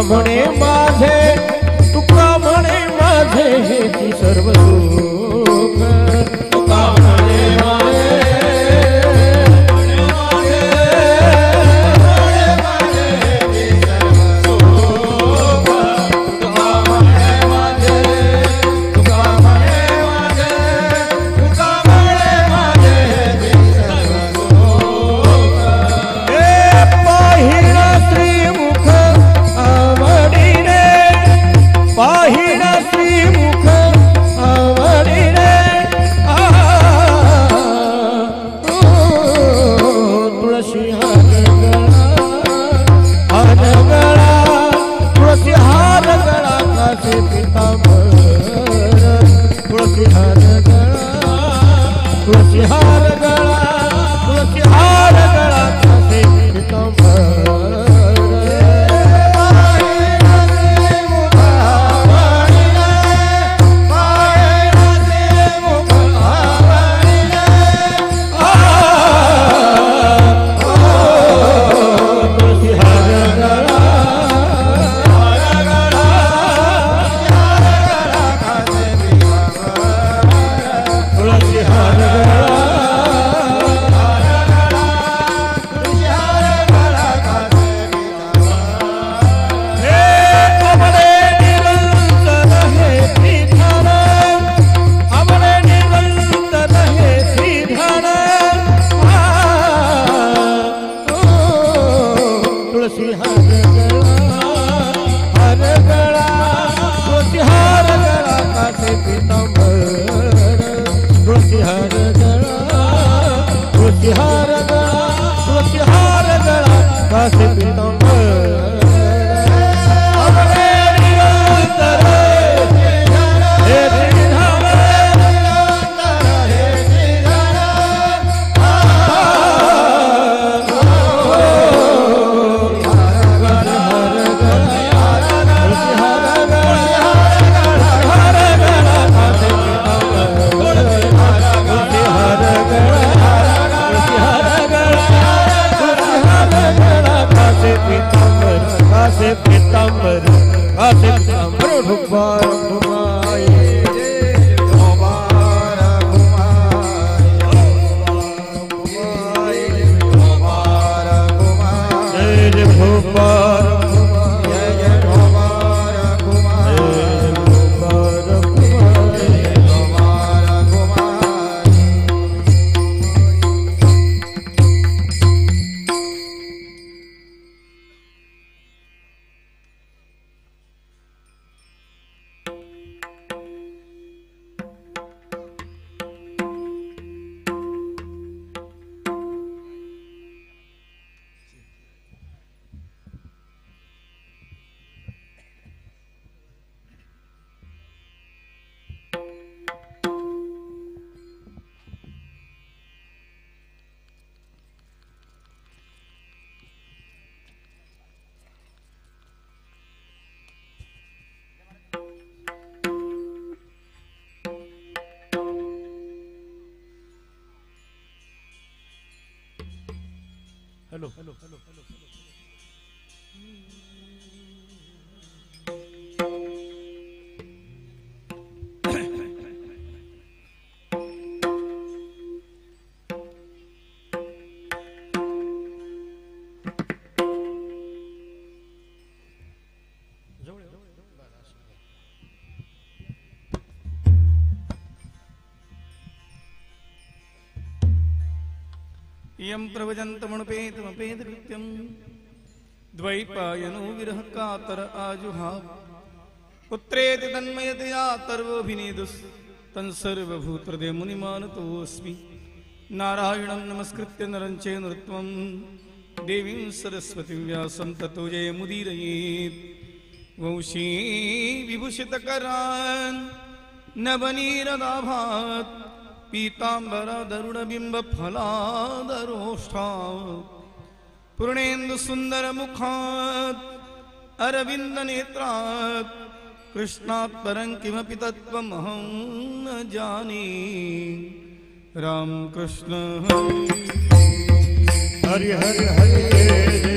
म्हणे माझे तुका म्हणे माझे हेची सर्व सुख तुका म्हणे माझे हेलो यं प्रवजन्तमनुपेतमपेतकृत्यं द्वैपायनो विरह कातर आजुहाव पुत्रेति तन्मयतया तर्वोऽभिनेदुस् तं सर्वभूतहृदय मुनिमानतोऽस्मि नारायणं नमस्कृत्य नरं चैव नरोत्तमं देवीं सरस्वतीं व्यासं ततो जयमुदीरयेत् वंशी विभूषितकरान् नवनीरदाभात् पीताम्बरदरुणबिम्बफलादरोष्ठा पूर्णेन्दुसुन्दरमुखात् अरविन्दनेत्रात् कृष्णात् परं किमपि तत्त्वमहं न जाने। राम कृष्ण हरि हरि हरि हरि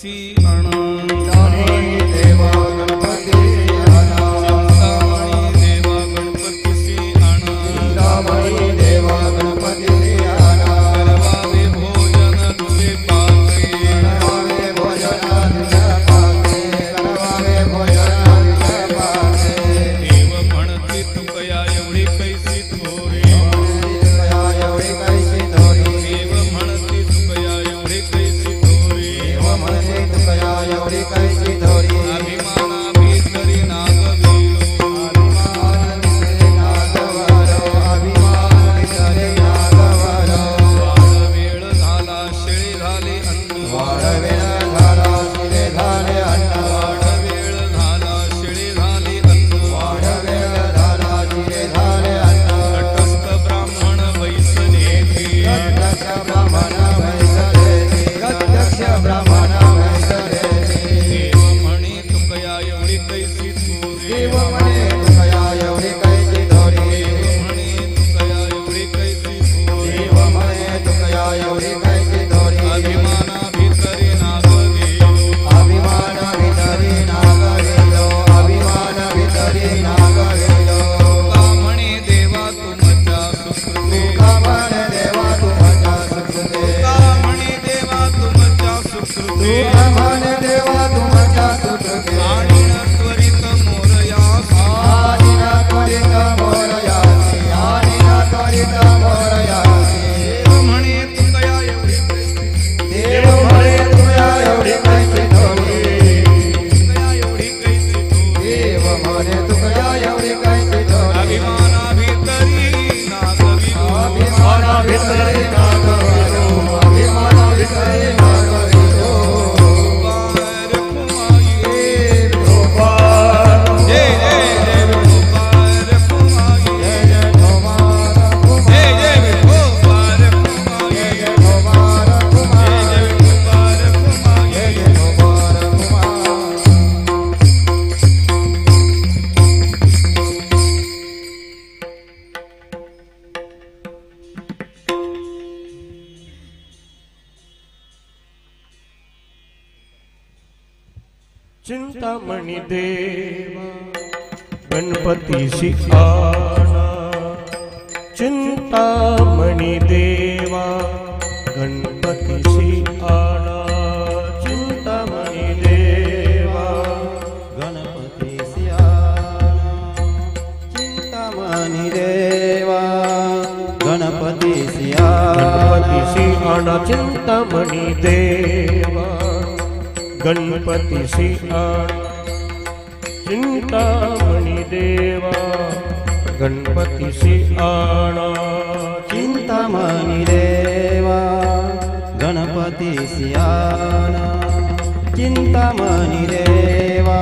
गणपतीसी आणा चिंतामणी देवा गणपतीसी आणा चिंतामणी देवा गणपतीसी आणा चिंतामणी देवा गणपतीसी आणा करवावे भोजन तुझे पाके करवावे भोजनादिच्या पाके करवावे भोजनादिच्या पाके देव म्हणती तुकया एवढी कैसी थोरी तुकया एवढी कैसी थोरी देव म्हणती तुकया एवढी कैसी थोरी देव म्हणते तुकया एवढी कैसी थोरी अभिमाना भीतरी नागवीरो अभिमान विसरे नागवारो अभिमान विसरे नागवारो वाढ वेळ झाला शेळी झाली अन्न वाढ वेळ झाला शिरे झाले अन्न वाढ वेळ झाला शेळी झाली अन्न वाढ वेळ झाला शिरे झाले अन्न तटस्थ ब्राह्मण वैसनेती गत्यक्ष ब्राह्मण वैसलेती गत्यक्ष ब्राह्मण वैसलेती देव म्हणे तुकया एवढी कैसी थोरी देव म्हणे तुकया एवढी कैसी थोरी म्हणे तुकया एवढी कैसी थोरी देव म्हणे तुकया एवढी कैसी थोरी अभिमाना भीतरी नागवीरो अभिमान वितरी नागवेलो अभिमान वितरी नागवेलो तुका म्हणे देवा तुमच्या सुकृते तुका म्हणे देवा तुमच्या सुकृते तुका म्हणे देवा तुमच्या सुकृते तुका म्हणे देवा तुमच्या सुकृते आणि न त्वरित मोरयास आदिन त्वरित मोरयासी आदिन त्वरित मोरयासी देव म्हणे तुकया एवढी कैसी देव म्हणे तुया एवढी कैसी थोरी तुकया एवढी कैसी थोरी देव म्हणे तुया एवढी कैसी थोरी अभिमाना भीतरी नागविलो अभिमान विसरे नागवेलो अभिमान विसरे नागवेलो पार कुमाई गोपाल जय जय जय गोपाल कुमाई जय जय गोपाल जय जय गोपाल कुमाई जय जय गोपाल जय जय गोपाल कुमाई जय जय गोपाल कुमार चिंतामणी देवा गणपतीसी आणा चिंतामणी देवा गणपतीसी आणा चिंतामणी देवा गणपतीसी आणा चिंतामणी देवा गणपतीसी गणपतीसी आणा चिंतामणी देवा गणपतीसी आणा चिंतामणी देवा गणपतीसी आणा चिंतामणी देवा गणपतीसी आणा चिंतामणी देवा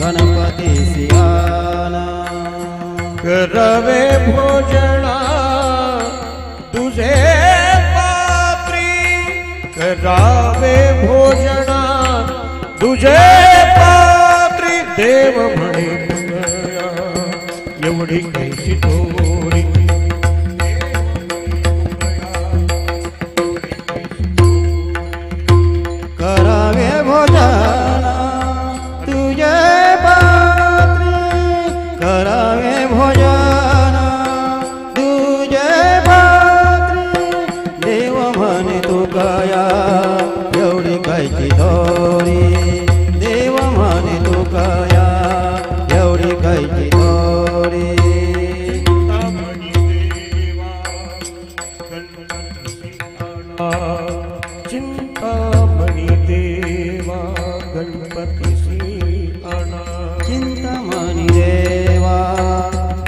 गणपतीसी आणा करवे भोजना तुझे पात्री करावे भोजना तुझे पात्री देव म्हणे तुझ्या एवढी कैसी थोरी करावे भोजना तुझे पात्री करावे भोजना तुझे पात्री देव म्हणे तू कया एवढी कैची थोरी देव म्हणे तू कया एवढी कैची थोरी चिंतामणी देवा गणपतीसी आणा चिंतामणी देवा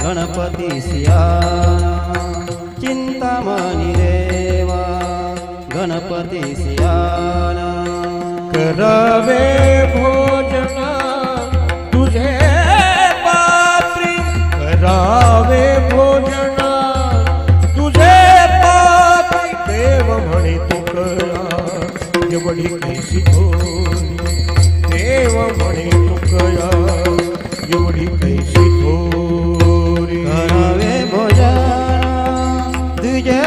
गणपतीसी आणा चिंतामणी देवा गणपतीसी आणा करावे भोजना तुझे पात्री करावे भोजना तुझे पात्री देव म्हणे तू करा एवढी कैसी थोरी देव म्हणे तू करा एवढी कैसी थोरी करावे भोजना तुझे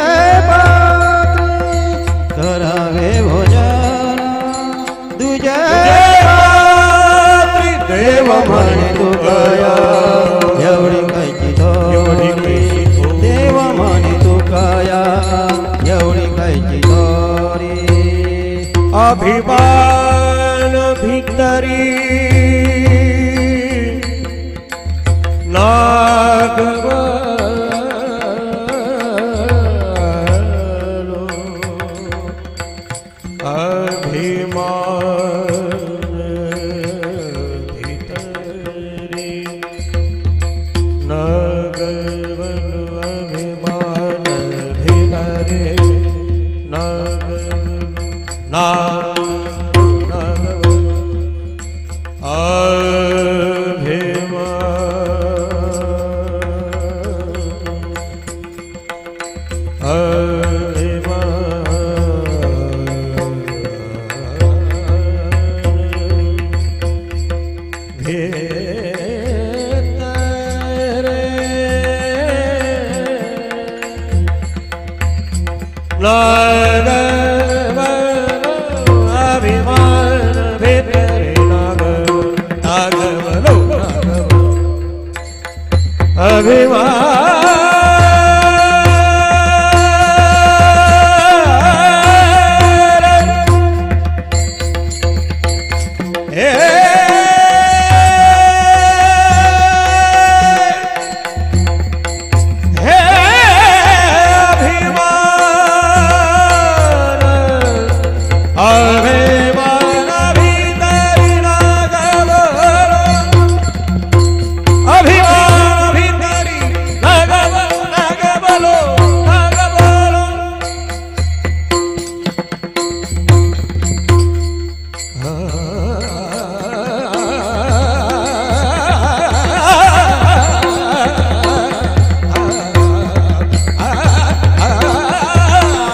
पात्री करावे भोजना तुझे पात्री देव म्हणे तू कया एवढी कैची थोरी देव म्हणे तू कया एवढी कैची थोरी अभिमान भितरी नागवलो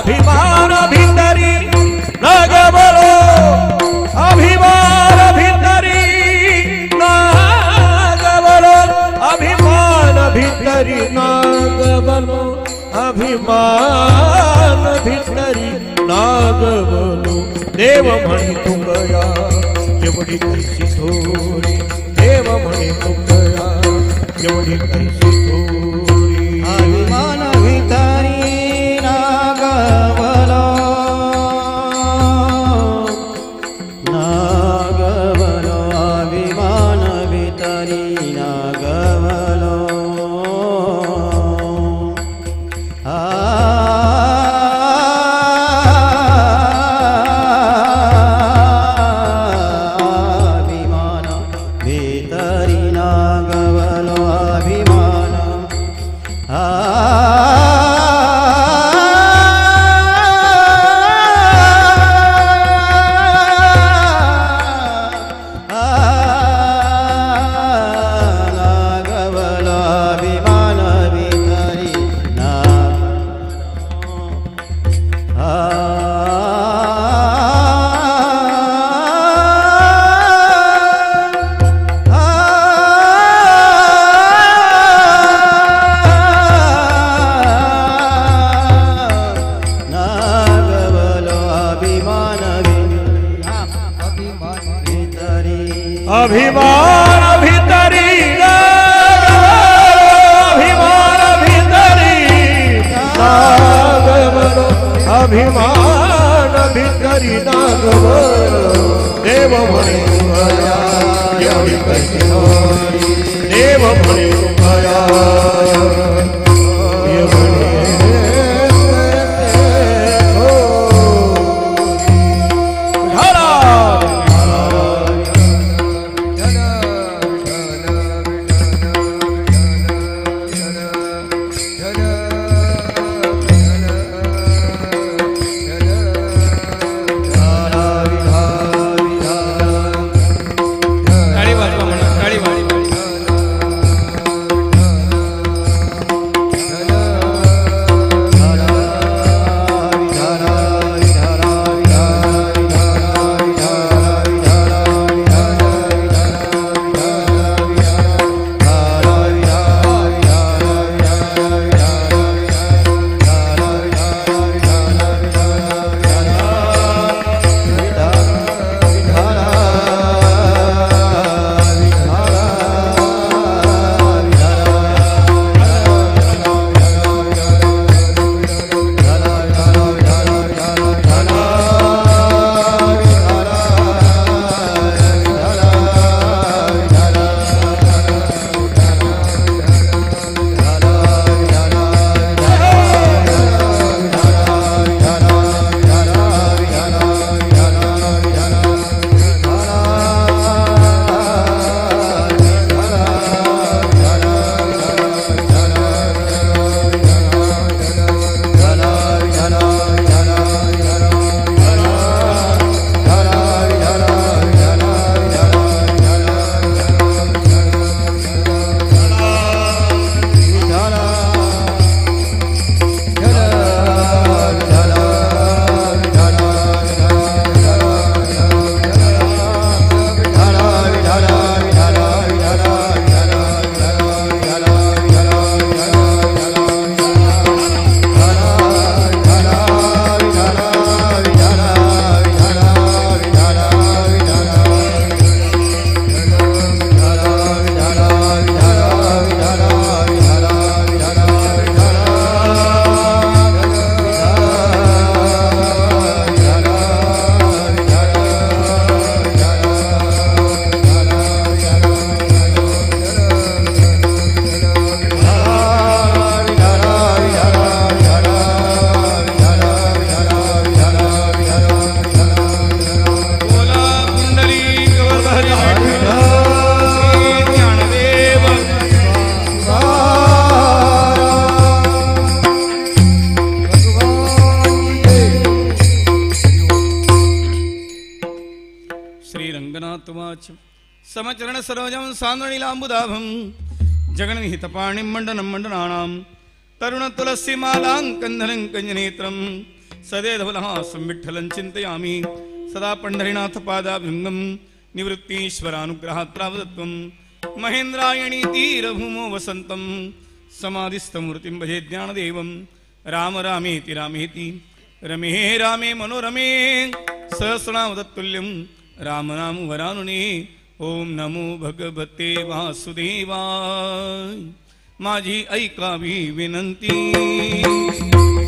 अभिमान भितरी नागवलो अभिमान भितरी अभिमान भितरी नागवलो देव म्हणे तू कया एवढी कैसी थोरी देव म्हणे तू कया एवढी कैसी थोरी अभिमान भितरी नागवलो नागवलो अभिमान भितरी नागवलो अभिमान भितरी अभिमान भितरी नागवलो अभिमान भितरी नागवलो देव म्हणे तू कया एवढी कैसी थोरी देव म्हणे तू कया टाळी वाजवा म्हणा, टाळी वाजवा. रंगनाथ वाच समचरण सरोजं सान्द्रणीलाम्बुदाभं जगन्निहितपाणिं मण्डनं मण्डनानां तरुण तुलसी मालां कंधनं कंजनेत्रं सदेधवलहासं विठ्ठलं चिन्तयामि सदा पंढरीनाथ पादाभृङ्गं निवृत्तीश्वरानुग्रहात्रावदत्वं महेन्द्रायणी तीरभूमो वसन्तं समाधिस्थमूर्तिं भजे ज्ञानदेवं राम रामेति रामेति रमे रामे मनोरमे सहस्रनामतत्तुल्यं राम नाम वरानुने ओम नमो भगवते वासुदेवाय माझी ऐकावी विनंती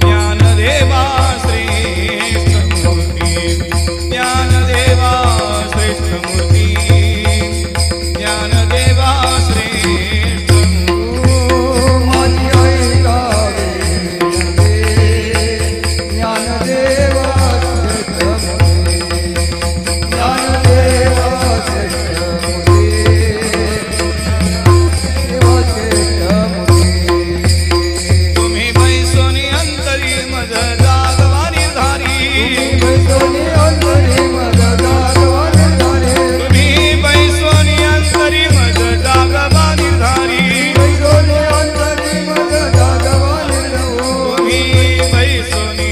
ज्ञानदेवा श्रेष्ठ मूर्ती ज्ञानदेवा श्रेष्ठ मूर्ती ज्ञानदेवा श्रेष्ठ माझी ऐकावी ज्ञानदेवा श्रेष्ठ मूर्ती ज्ञानदेवा तुम्ही बैसोनी अंतरी मज जागवानी धारी तुम्ही बैसोनी अंतरी मज जागवानी धारी तुम्ही बैसोनी अंतरी मज जागवानी धारी मज जागवानी धारी मज जागवानी तुम्ही बैसोनी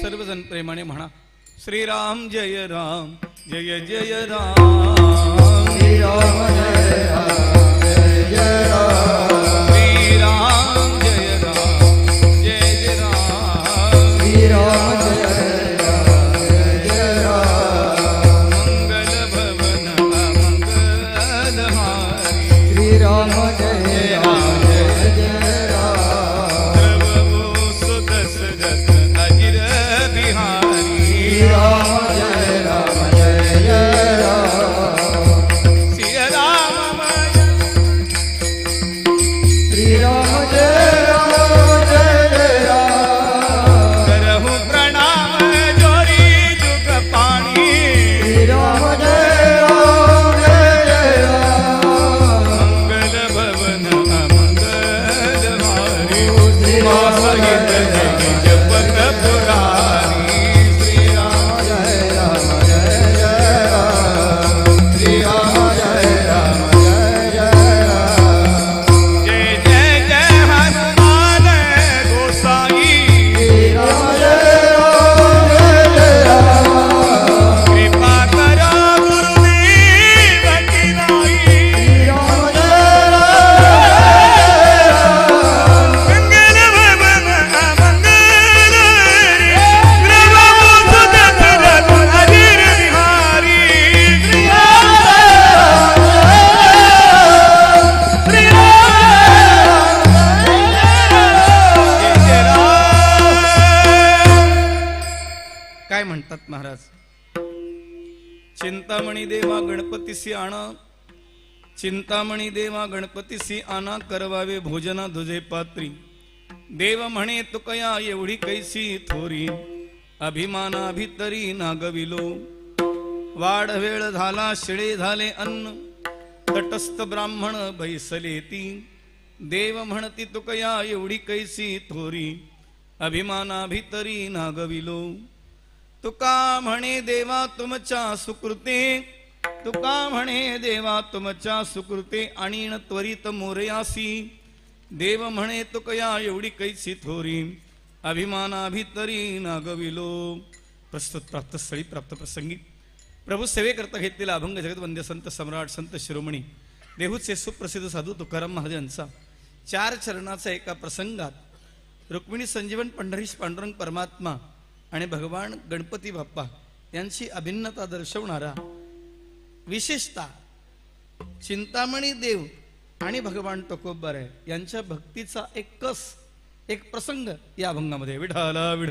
सर्वजण प्रेमाने म्हणा श्रीराम जय राम जय जय राम श्रीराम जय राम जय जय राम मंगल भवन मंगलहारी प्रभु सुदशरथ अजिर बिहारी सिया राम करहु प्रणाम जोरी जुग पाणी मंगल भवन मंगलहारी सहित जपत पुरारी श्री राम जय राम श्री राम जय राम जय जय जय हनुमान गोसाई कृपा करो गुरुदेव की नाई मंगल भवन मंगल प्रभु सुदशरथ अजिर बिहारी श्री काय म्हणतात महाराज चिंतामणी देवा गणपतीसी आणा चिंतामणी देवा गणपतीसी आणा करवावे भोजना दुजे पात्री देव म्हणे तुकया एवढी कैसी थोरी अभिमाना भितरी नागविलो वाढ वेळ झाला शिळे झाले अन्न तटस्थ ब्राह्मण बैसलेती देव म्हणती तुकया एवढी कैसी थोरी अभिमाना भितरी नागविलो तुका म्हणे देवा तुमच्या सुकृते तुका म्हणे देवा तुमच्या सुकृते आणीन त्वरित मोरयासी देव म्हणे तुकया एवढी कैसी थोरी अभिमाना भितरी नागविलो प्रस्तुत प्राप्त स्थळी प्राप्त प्रसंगी प्रभू सेवेकरता घेतलेला अभंग जगतवंद्य संत सम्राट संत शिरोमणी देहूचे सुप्रसिद्ध साधू तुकाराम महाराजांचा 4 चरणाचा एका प्रसंगात रुक्मिणी संजीवन पंढरीश पांडुरंग परमात्मा आणि भगवान गणपती बाप्पा यांची अभिन्नता दर्शवणारा विशेषतः चिंतामणी देव आणि भगवान टोकोबाराय यांच्या भक्तीचा एक कस एक प्रसंग या अभंगामध्ये विठाला विठ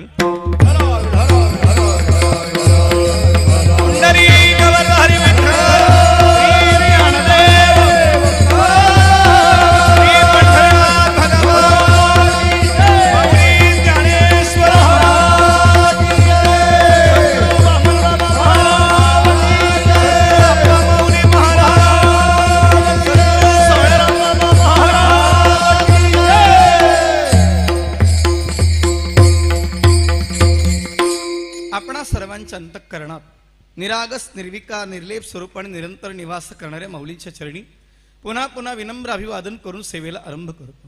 अंतःकरणात निरागस निर्विकार निर्लेप स्वरूपाने निरंतर निवास करणाऱ्या माऊलींच्या चरणी पुन्हा पुन्हा विनम्र अभिवादन करून सेवेला आरंभ करतो.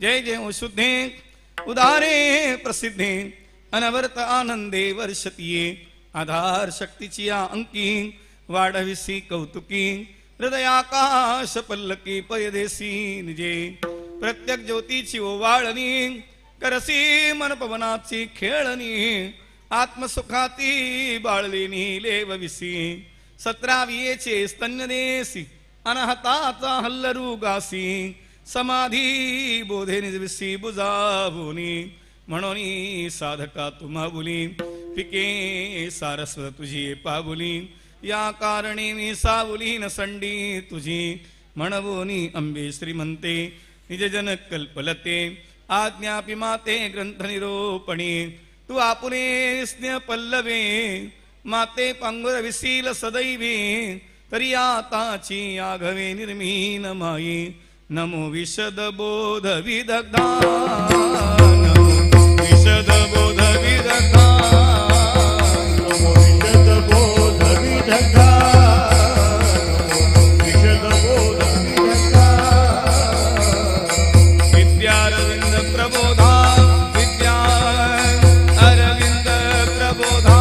जय जय शुद्धे उदारे प्रसिद्धे अनवर्त आनंदे वर्षतीये आधार शक्तीची या अंकी वाढविसी कौतुकी हृदयाकाश पल्लकी पयदेसी निजे प्रत्येक ज्योतीची ओवाळणी करसी मनपवनाची खेळणी आत्मसुखाती बाळलेनी लेवविसी 17 स्तन्य देसी अनहताचा हल्लरू गासी समाधी बोधे निजविसी बुजावुनी म्हणून साधका तुम्हा बोली पिके सारस्वत तुझी पाबुली या कारणी मी सावुली न संडी तुझी म्हणवोनी अंबे श्रीमंते निजजन कल्पलते आज्ञापि माते ग्रंथ निरोपणी तू आपुले स्नेह पल्लवे माते पांगुर विसील सदैवी तरी आताची आघवे निर्मीन माई नमो विशद बोध विदग्धा नमो विशद बोध विदग्धा नमो विशद बोध विदग्धा विशद बोध विदग्धा विद्यारविंद प्रबोधा विद्या अरविंद प्रबोधा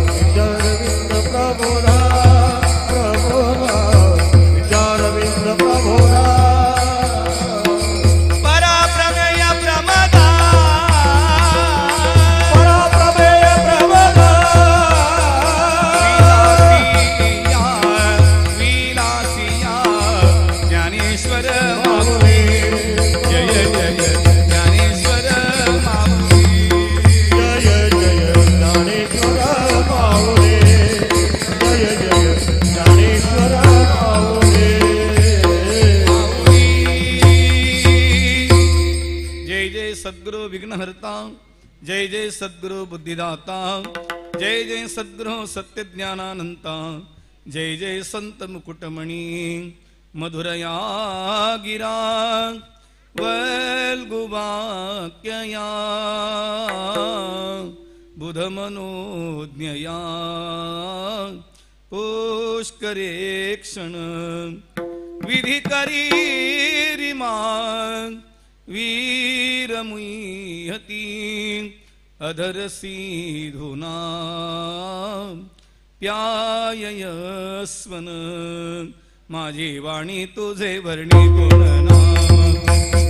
विद्यारविंद प्रबोधा प्रबोधा विद्यारविंद प्रबोधा पराप्रमेय प्रमदा पराप्रमेय प्रबोधा विलासिया ज्ञानेश्वर माऊली जय जय ज्ञानेश्वर माऊली जय जय ज्ञानेश्वर माऊली जय जय ज्ञानेश्वर माऊली जय जय सद्गुरु विघ्नहर्ता जय जय सद्गुरु बुद्धिदाता जय जय सद्गुरु सत्यज्ञानानंता जय जय संत मुकुटमणी मधुरया गिरा वल्गुवाक्यया बुधमनोज्ञया पुष्करे क्षण विधि करी रिमा वीरमुहती अधरसी धुना प्यायस्वन माझी वाणी तुझे वर्णी गुणनाम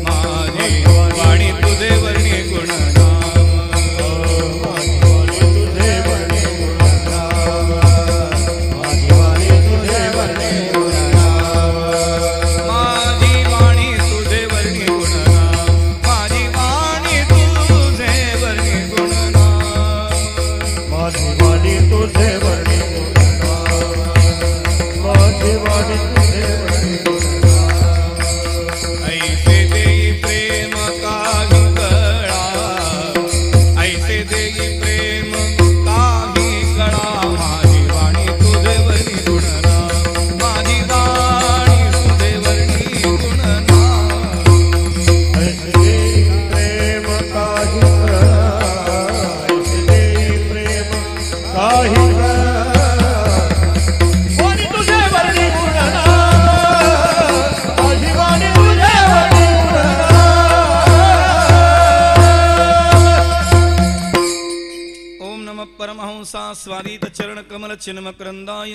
माझी वाणी तुझे वर्णी गुणनाम तुझे वर्णे गुणनाम माझी वाणी तुझे वर्णे गुणनाम माझी वाणी तुझे वर्णी गुणनाम माझी वाणी तुझे वर्णी गुणनाम माझी वाणी तुझे वर्णे गुणनाम माझी वाणी तुझे वर्णे गुणनाम ऐसे देई प्रेम काही कळा ऐसे देई प्रेम काही कळा माझी वाणी तुझे वर्णी गुणनाम माझी वाणी तुझे वर्णी गुणनाम ऐसे प्रेम काही ऐसे प्रेम काही वाणी तुझे वर्णी गुणनाम माझी वाणी तुझे वर्णी गुणनाम ओम नमः परमहंसा स्वादित चरण कमल चिन्मकरंदाय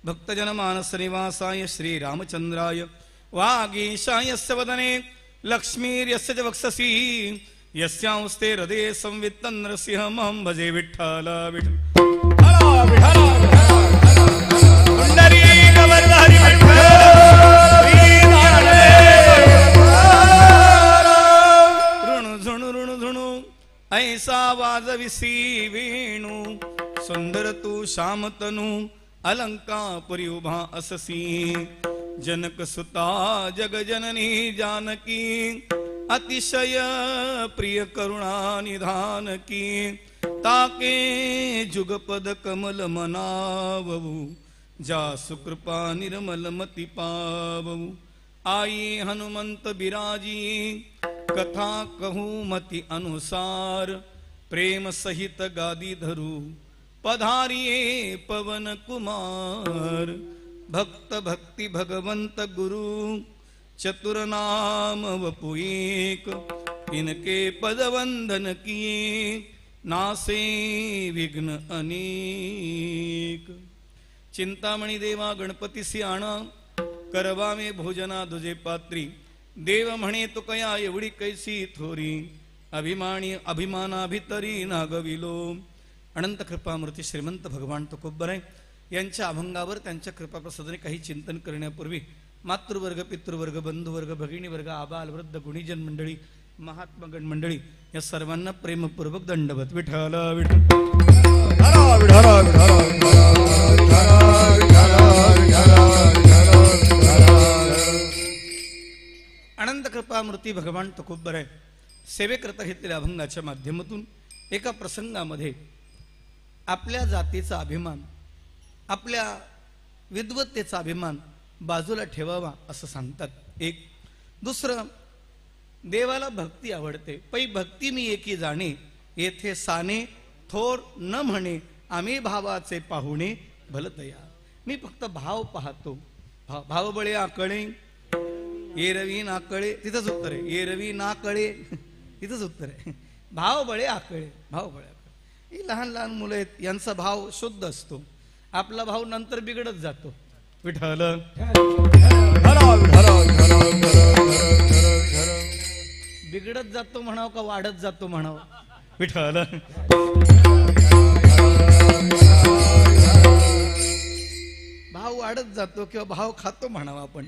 भक्तजन मानस निवासाय श्री रामचंद्राय वागीशाय वदने लक्ष्मीर्यस्य च वक्षसि यस्यांस्ते हृदये संवित्तं नरसिंहमहं भजे विठ्ठल पुंडरीकवरधारी विठ्ठल ऋणु झुणू ऐसा वाजविसी वेणू सुंदर तू श्यामतनू अलंकापुरी उभा अससी जनक सुता जगजननी जानकी अतिशय प्रिय करुणा निधान की ताके जुगपद कमल मनावू जा सुकृपा निर्मल मती पावू आई हनुमंत बिराजी कथा कहूँ मति अनुसार प्रेम सहित गादी धरू पधारिये पवन कुमार भक्त भक्ती भगवंत गुरु चतुर नाम वपु एक इनके पदवंदन किए नासे विघ्न अनेक चिंतामणी देवा गणपतीसी आणा करवावे भोजना दुजे पात्री देव म्हणे तुकया एवढी कैसी थोरी अभिमानी अभिमानाभितरी नागविलो अनंत कृपामूर्ती श्रीमंत भगवान तुकोबराय यांच्या अभंगावर त्यांच्या कृपाप्रसादाने काही चिंतन करण्यापूर्वी मातृवर्ग पितृवर्ग बंधुवर्ग भगिनीवर्ग आबाल वृद्ध गुणीजन मंडळी महात्मागण मंडळी या सर्वांना प्रेमपूर्वक दंडवत विठ्ठल अनंत कृपामूर्ती भगवान तुकोबराय सेवेकरता घेतलेल्या अभंगाच्या माध्यमातून एका प्रसंगामध्ये आपल्या जातीचा अभिमान आपल्या विद्वत्तेचा अभिमान बाजूला ठेवावा असं सांगतात एक दुसरं देवाला भक्ती आवडते पै भक्ती मी एकी जाणे येथे साने थोर न म्हणे आम्ही भावाचे पाहुणे भलतया मी फक्त भाव पाहतो भावबळे आकळे एरवी नाकळे तिथंच उत्तर आहे एरवी नाकळे तिथंच उत्तर आहे भावबळे आकळे भावबळे आकळे ही लहान लहान मुलं आहेत यांचा भाव शुद्ध असतो आपला भाव नंतर बिघडत जातो विठ्ठल बिघडत जातो म्हणावं का वाढत जातो म्हणावं विठ्ठल भाव वाढत जातो किंवा भाव खातो म्हणावा आपण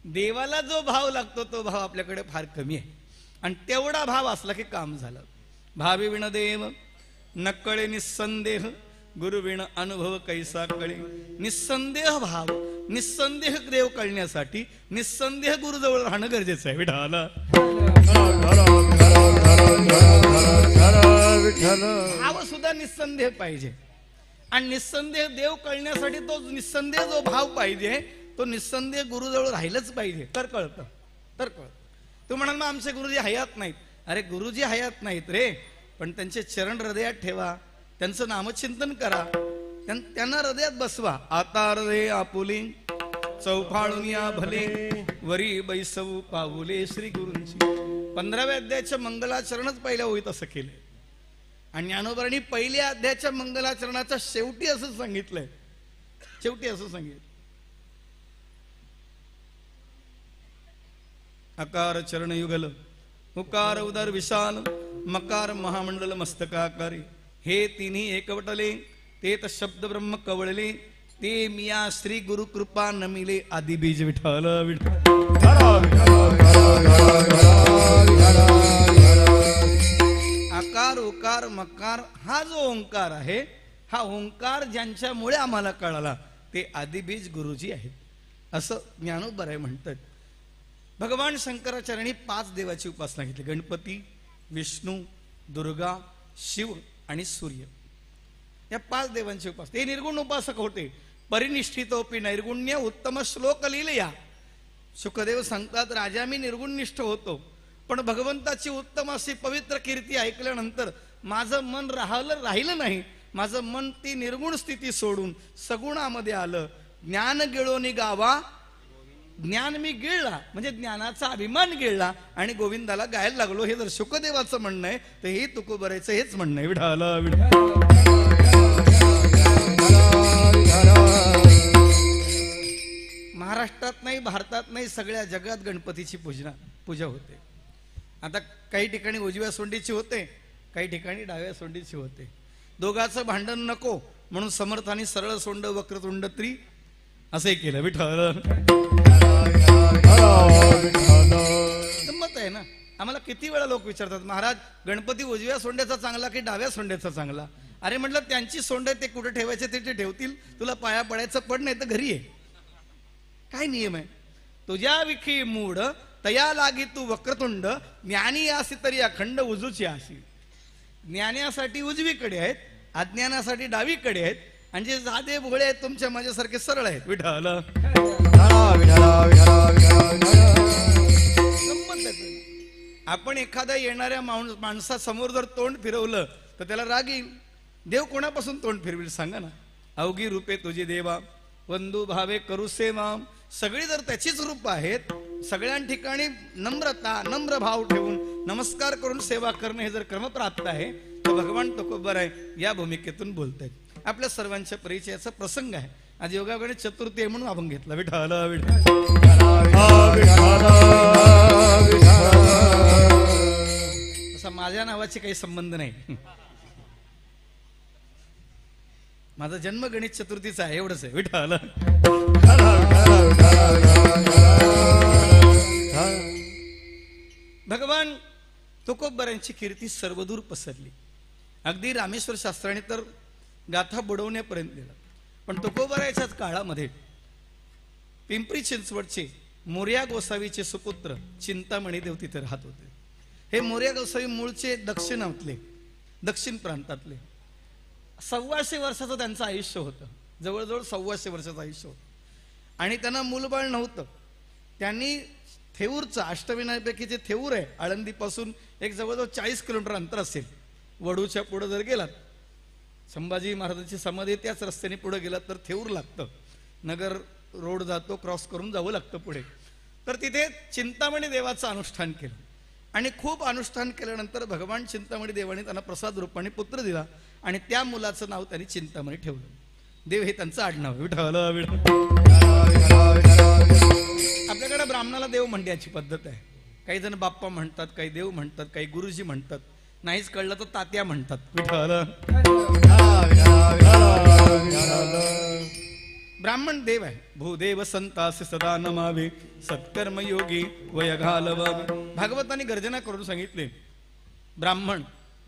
देवाला जो भाव लागतो तो भाव आपल्याकडे फार कमी आहे आणि तेवढा भाव असला की काम झालं भाविविण देव नकळे निस्संदेह गुरुविण अनुभव कैसा कळे निस्संदेह भाव निस्संदेह देव कळण्यासाठी निस्संदेह गुरुजवळ राहणं गरजेचं आहे विठाला भाव सुद्धा निस्संदेह पाहिजे आणि निस्संदेह देव कळण्यासाठी तो निस्संदेह जो भाव पाहिजे तो निस्संदेह गुरुजवळ राहिलंच पाहिजे तर कळतं तू म्हणाल मग आमचे गुरुजी हयात नाहीत अरे गुरुजी हयात नाहीत रे पण त्यांचे चरण हृदयात ठेवा त्यांचं नामचिंतन करा त्यांना हृदयात बसवा आता हृदय आपुले चौफाळून या भले वरी बैसवू पाऊले श्री गुरूंची 15व्या अध्यायाच्या मंगलाचरणच पहिल्या होईत असं केलंय आणि ज्ञानोबांनी पहिल्या अध्यायाच्या मंगलाचरणाच्या शेवटी असं सांगितलंय अकार चरण युगल उकार उदर विशाल मकार महामंडल मस्तकाकारी हे तिन्ही एकवटले ते तर शब्द ब्रह्म कवळले ते मिया श्री गुरु कृपा नमिले आदि बीज विठ्ठल आकार उकार मकार हा जो ओंकार आहे हा ओंकार ज्यांच्यामुळे आम्हाला कळाला ते आदिबीज गुरुजी आहेत असं ज्ञानोबराय म्हणतात भगवान शंकराचार्यांनी 5 देवाची उपासना घेतली गणपती विष्णू दुर्गा शिव आणि सूर्य या 5 देवांची उपासना हे निर्गुण उपासक होते परिनिष्ठितोपि नैर्गुण्य उत्तम श्लोक लिहिल्या शुकदेव सांगतात राजा मी निर्गुणनिष्ठ होतो पण भगवंताची उत्तम अशी पवित्र कीर्ती ऐकल्यानंतर माझं मन राहिलं नाही माझं मन ती निर्गुण स्थिती सोडून सगुणामध्ये आलं ज्ञान गिळोनी गावा ज्ञान मी गिळला म्हणजे ज्ञानाचा अभिमान गिळला आणि गोविंदाला गायला लागलो हे जर शुकदेवाचं म्हणणं आहे तर हे तुकोबरायचं हेच म्हणणं आहे विठाला महाराष्ट्रात नाही भारतात नाही सगळ्या जगात गणपतीची पूजा होते आता काही ठिकाणी उजव्या सोंडीची होते काही ठिकाणी डाव्या सोंडीची होते दोघांचं भांडण नको म्हणून समर्थांनी सरळ सोंड वक्रतुंड त्री असंही केलं विठ्ठल गंमत आहे ना आम्हाला किती वेळा लोक विचारतात महाराज गणपती उजव्या सोंड्याचा चांगला की डाव्या सोंड्याचा चांगला अरे म्हटलं त्यांची सोंड ते कुठे ठेवायचे ते ठेवतील तुला पाया पडायचं पड नाही तर घरी आहे काय नियम आहे तुझ्या विखी मूड तया लागी तू वक्रतुंड ज्ञानी आसी तरी अखंड उजूची आसी ज्ञानासाठी उजवीकडे आहेत अज्ञानासाठी डावीकडे आहेत आणि जे जादे भोळे आहेत तुमच्या माझ्यासारखे सरळ आहेत विठ्ठल आपण एखाद्या येणाऱ्या माणसासमोर जर तोंड फिरवलं तर त्याला राग येईल. देव कोणापासून तोंड फिरविल सांगा ना. अवघी रूपे तुझी देवा, वंदू भावे करू सेवा. सगळी जर त्याचीच रूप आहेत, सगळ्या ठिकाणी नम्रता, नम्र भाव ठेवून नमस्कार करून सेवा करणं हे जर क्रमप्राप्त आहे, तर भगवान तुकोबर आहे या भूमिकेतून बोलतायत. आपल्या सर्वांच्या परिचयाचा प्रसंग आहे. आज योगा गणेश चतुर्थी आहे म्हणून आपण घेतला. विठ्ठल असा माझ्या नावाची काही संबंध नाही. माझा जन्म गणेश चतुर्थीचा आहे, एवढंच आहे. विठ्ठल भगवान तुकोबरांची कीर्ती सर्वदूर पसरली. अगदी रामेश्वर शास्त्राने तर गाथा बुडवण्यापर्यंत गेला. पण तुकोबराच्याच काळामध्ये पिंपरी चिंचवडचे मोर्या गोसावीचे सुपुत्र चिंतामणी देव तिथे राहत होते. हे मोर्या गोसावी मूळचे दक्षिण प्रांतातले. 125 वर्षाचं त्यांचं आयुष्य होतं. जवळजवळ 125 वर्षाचं आयुष्य होतं. आणि त्यांना मूलबाळ नव्हतं. त्यांनी थेऊरचं, अष्टविनायपैकी जे थेऊर आहे आळंदीपासून एक जवळजवळ 40 किलोमीटर अंतर असेल. वडूच्या पुढे जर गेलात, संभाजी महाराजांची समाधी त्याच रस्त्याने पुढे गेलात तर थेऊर लागतं. नगर रोड जातो, क्रॉस करून जावं लागतं पुढे. तर तिथे चिंतामणी देवाचं अनुष्ठान केलं. आणि खूप अनुष्ठान केल्यानंतर भगवान चिंतामणी देवाने त्यांना प्रसाद रूपाने पुत्र दिला. आणि त्या मुलाचं नाव त्यांनी चिंतामणी ठेवलं. देव हे त्यांचं आडनाव. विठ्ठल आपल्याकडे ब्राह्मणाला देव म्हणण्याची पद्धत आहे. काही जण बाप्पा म्हणतात, काही देव म्हणतात, काही गुरुजी म्हणतात. नाहीच कळलं तर तात्या म्हणतात. विठ्ठल ब्राह्मण देव आहे. भूदेव संतास सदा नमावे, सत्कर्म योगी वय घालवावे. भागवतांनी गर्जना करून सांगितले, ब्राह्मण,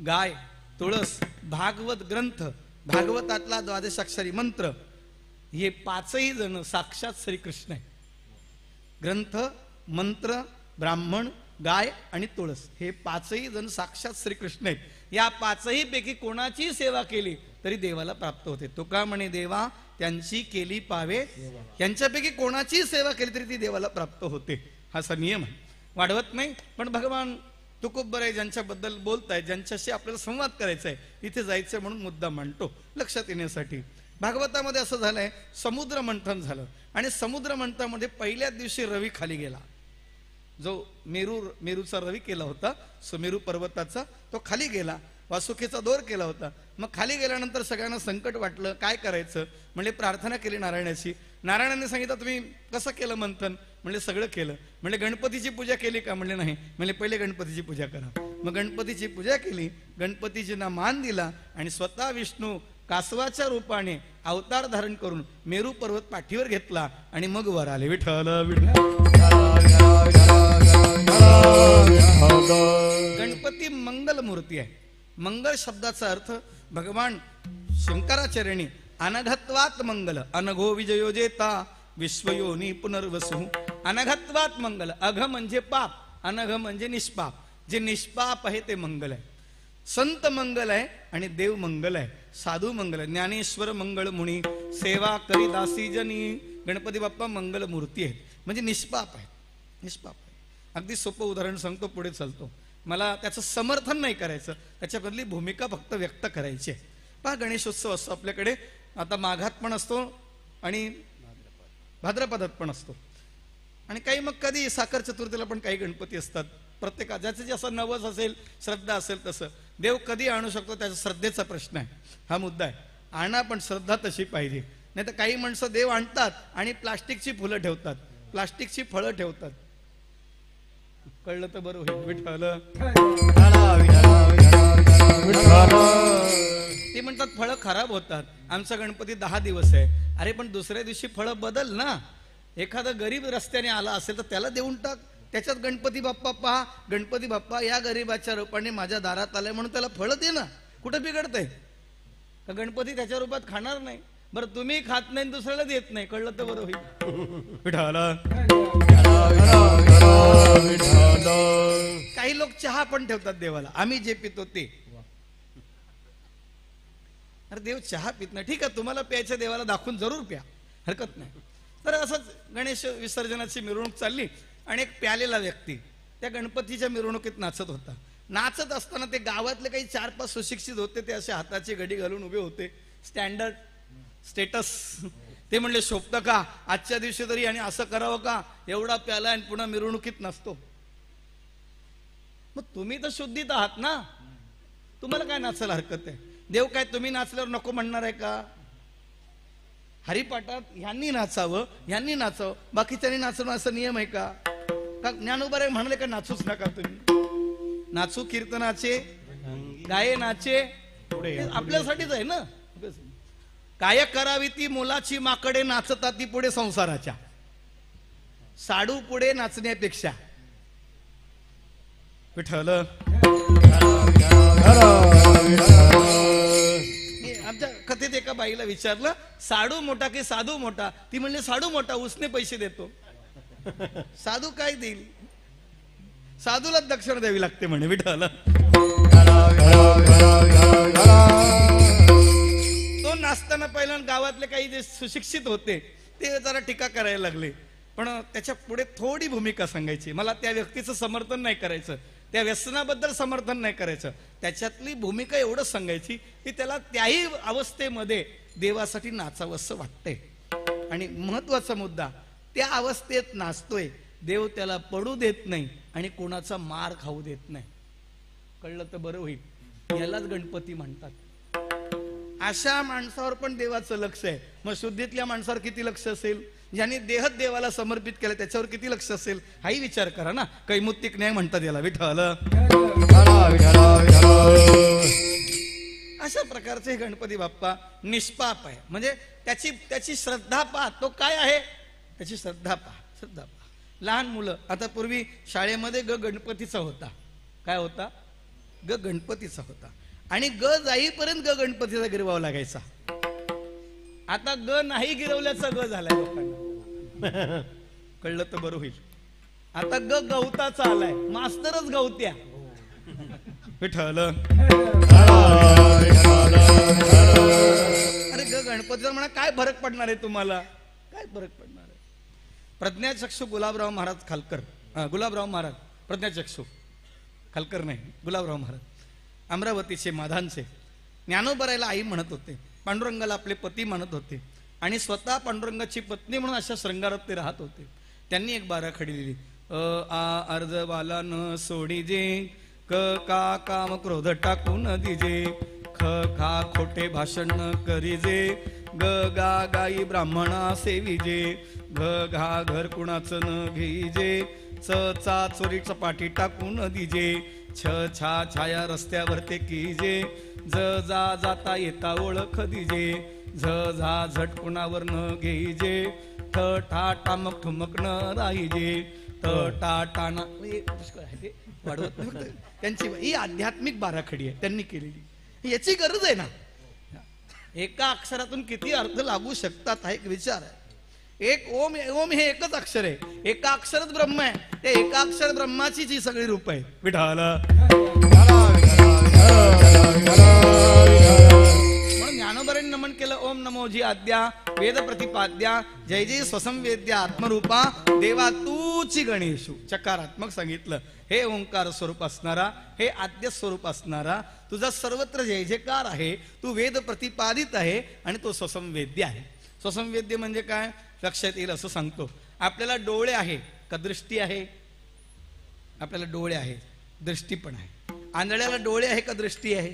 गाय, तुळस, भागवत ग्रंथ, भागवतातला 12 अक्षरी मंत्र, हे 5ही जण साक्षात श्रीकृष्ण आहे. ग्रंथ, मंत्र, ब्राह्मण, गाय आणि तुळस हे 5ही जण साक्षात श्रीकृष्ण आहेत. या 5ही पैकी कोणाची सेवा केली तरी देवाला प्राप्त होते. तुका म्हणे देवा त्यांची केली पावे, यांच्यापैकी कोणाची सेवा केली तरी ती देवाला प्राप्त होते. हा असा नियम आहे, वाढवत नाही. पण भगवान तुकोबर आहे, ज्यांच्याबद्दल बोलताय, ज्यांच्याशी आपल्याला संवाद करायचा आहे, तिथे जायचंय म्हणून मुद्दा मांडतो लक्षात येण्यासाठी. भागवतामध्ये असं झालंय, समुद्र मंथन झालं. आणि समुद्र मंथनामध्ये पहिल्याच दिवशी रवी खाली गेला. जो मेरूचा रवी केला होता, सुमेरू पर्वताचा, तो खाली गेला. वासुकीचा दोर केला होता. मग खाली गेल्यानंतर सगळ्यांना संकट वाटलं, काय करायचं. म्हणजे प्रार्थना केली नारायणाची. नारायणाने सांगितलं तुम्ही कसं केलं मंथन. म्हणजे सगळं केलं. म्हणजे गणपतीची पूजा केली का. म्हणजे नाही. म्हणजे पहिले गणपतीची पूजा करा. मग गणपतीची पूजा केली, गणपतीजींना मान दिला आणि स्वतः विष्णू कासवाच्या रूपाने अवतार धारण करून मेरू पर्वत पाठीवर घेतला आणि मग वर आले. विठ्ठल गणपती मंगल मूर्ती आहे. मंगल शब्दाचा अर्थ भगवान शंकराचार्यांनी अनघत्वात मंगल, अनघो विजयोजेता विश्वयोनी पुनर्वसु. अनघत्वात मंगल, अघ म्हणजे पाप, अनघ म्हणजे निष्पाप. जे निष्पाप आहे ते मंगल आहे. संत मंगल आहे आणि देव मंगल आहे. साधू मंगल आहे. ज्ञानेश्वर मंगळ मुनी सेवा करी दासी जनी. गणपती बाप्पा मंगल मूर्ती आहेत, म्हणजे निष्पाप आहे. निष्पाप आहे. अगदी सोपं उदाहरण सांगतो, पुढे चालतो. मला त्याचं समर्थन नाही करायचं, त्याच्याबदली भूमिका फक्त व्यक्त करायची आहे. पहा, गणेशोत्सव असतो आपल्याकडे. आता माघात पण असतो आणि भाद्रपदात पण असतो. आणि काही मग कधी साखर चतुर्थीला पण काही गणपती असतात. प्रत्येका ज्याचं जसं नवस असेल, श्रद्धा असेल तसं देव कधी आणू शकतो, त्याचा श्रद्धेचा प्रश्न आहे. हा मुद्दा आहे. आणा पण श्रद्धा तशी पाहिजे. नाही तर काही माणसं देव आणतात आणि प्लास्टिकची फुलं ठेवतात, प्लास्टिकची फळं ठेवतात. कळलं तर बरं होईल. विठ्ठल ते म्हणतात फळं खराब होतात. आमचा गणपती 10 दिवस आहे. अरे पण दुसऱ्या दिवशी फळं बदल ना. एखादा गरीब रस्त्याने आला असेल तर त्याला देऊन टाक. त्याच्यात गणपती बाप्पा पहा, गणपती बाप्पा या गरीबाच्या रूपाने माझ्या दारात आलाय म्हणून त्याला फळं दे ना. कुठं बिघडतंय का. गणपती त्याच्या रूपात खाणार नाही. बरं तुम्ही खात नाही, दुसऱ्याला देत नाही. कळलं तर बरं होईल. काही लोक चहा पण ठेवतात देवाला. आम्ही जे पितो ते. अरे देव चहा पित नाही. ठीक आहे, तुम्हाला प्यायचं देवाला दाखवून जरूर प्या, हरकत नाही. तर असंच गणेश विसर्जनाची मिरवणूक चालली आणि एक प्यालेला व्यक्ती त्या गणपतीच्या मिरवणुकीत नाचत होता. नाचत असताना ते गावातले काही 4-5 सुशिक्षित होते, ते असे हाताची घडी घालून उभे होते, स्टँडर्ड स्टेटस. ते म्हणले शोभतं का आजच्या दिवशी तरी, आणि असं करावं का, एवढा प्याला आणि पुन्हा मिरवणुकीत नसतो. मग तुम्ही तर शुद्धीत आहात ना, तुम्हाला काय नाचायला हरकत आहे? देव काय तुम्ही नाचल्यावर नको म्हणणार आहे का? हरिपाठात ह्यांनी नाचावं, ह्यांनी नाचावं, बाकीच्यांनी नाचवणं असं नियम आहे का? ज्ञानोबा म्हणाले का नाचूच नका तुम्ही? नाचू कीर्तनाचे गाये नाचे आपल्यासाठीच आहे ना. काय करावी ती मुलाची माकडे, नाचता ती पुढे संसाराच्या. साडू पुढे नाचण्यापेक्षा. विठ्ठल आमच्या कथेत एका बाईला विचारलं, साडू मोठा की साधू मोठा? ती म्हणली साडू मोठा, उसने पैसे देतो. साधू काय देईल? साधूला दक्षिणा द्यावी लागते म्हणे. विठ्ठल तो नाचताना पहिला गावातले काही जे सुशिक्षित होते ते जरा टीका करायला लागले, पण त्याच्या पुढे थोडी भूमिका सांगायची. मला त्या व्यक्तीचं समर्थन नाही करायचं, त्या व्यसनाबद्दल समर्थन नाही करायचं, त्याच्यातली भूमिका एवढंच सांगायची की त्याला त्याही अवस्थेमध्ये देवासाठी नाचावंसं वाटतंय. आणि महत्वाचा मुद्दा, त्या अवस्थेत नाचतोय, देव त्याला पडू देत नाही आणि कोणाचा मार खाऊ देत नाही. कळलं तर बरं होईल. यालाच गणपती म्हणतात. अशा माणसावर पण देवाचं लक्ष आहे. मग शुद्धीतल्या माणसावर किती लक्ष असेल? ज्यांनी देह देवाला समर्पित केलं त्याच्यावर किती लक्ष असेल? हाही विचार करा ना. कैमुत्तिक न्याय म्हणतात याला. विठ्ठल अशा प्रकारचे हे गणपती बाप्पा निष्पाप आहे. म्हणजे त्याची श्रद्धा पहा, तो काय आहे त्याची श्रद्धा पहा. श्रद्धा पहा. लहान मुलं, आता पूर्वी शाळेमध्ये गणपतीचा होता. काय होता? गणपतीचा होता. आणि जाईपर्यंत गणपतीचा गिरवावा लागायचा. आता नाही गिरवल्याचा झालाय लोकांना. कळलं तर बरं होईल. आता गवताचा आलाय, मास्तरच गवत्या. विठ्ठल अरे गणपतीचा म्हणा काय फरक पडणार आहे तुम्हाला? काय फरक पडणार आहे? प्रज्ञाचक्षू गुलाबराव महाराज खालकर, गुलाबराव महाराज प्रज्ञाचक्षू खालकर नाही, गुलाबराव महाराज अमरावतीचे, माधानचे. ज्ञानोबरायला आई म्हणत होते, पांडुरंगाला आपले पती म्हणत होते, आणि स्वतः पांडुरंगाची पत्नी म्हणून अशा श्रृंगारात ते राहत होते. त्यांनी एक बाराखडी दिली. अर्जवाला न सोडी जे, का काम क्रोध टाकून दिजे, खा खोटे भाषण न करीजे, गा गाई ब्राह्मणा सेविजे, घा घर कुणाचं न घेईजे, चा चोरी चपाटी टाकून दिजे, छा छाया रस्त्यावर ते कीजे, जा जाता येता ओळख दिजे, झा झट कुणावर न घेईजे, ठा टामक ठुमक न राहीजे, टा टाना वाढवत नाही. त्यांची ही आध्यात्मिक बाराखडी आहे त्यांनी केलेली. याची गरज आहे ना. एका अक्षरातून किती अर्थ लागू शकतात हा एक विचार आहे. एक ओम, ओम हे एकच अक्षर आहे, एका अक्षरच ब्रह्म आहे. त्या एका अक्षर ब्रह्माची जी सगळी रूप आहे. विठ्ठल म्हणून ज्ञानोबरांनी नमन केलं. ओम नमो जी आद्या वेद प्रतिपाद्या, जय जय स्वसंवेद्या आत्मरूपा, देवा तूची गणेशू. चकारात्मक सांगितलं. हे ओंकार स्वरूप असणारा, हे आद्य स्वरूप असणारा, तुझा सर्वत्र जय जयकार आहे. तू वेद प्रतिपादित आहे आणि तो स्वसंवेद्य आहे. स्वसंवेद्य म्हणजे काय लक्षात येईल असं सांगतो. आपल्याला डोळे आहे का दृष्टी आहे? आपल्याला डोळे आहे, दृष्टी पण आहे. आंधळ्याला डोळे आहे का दृष्टी आहे?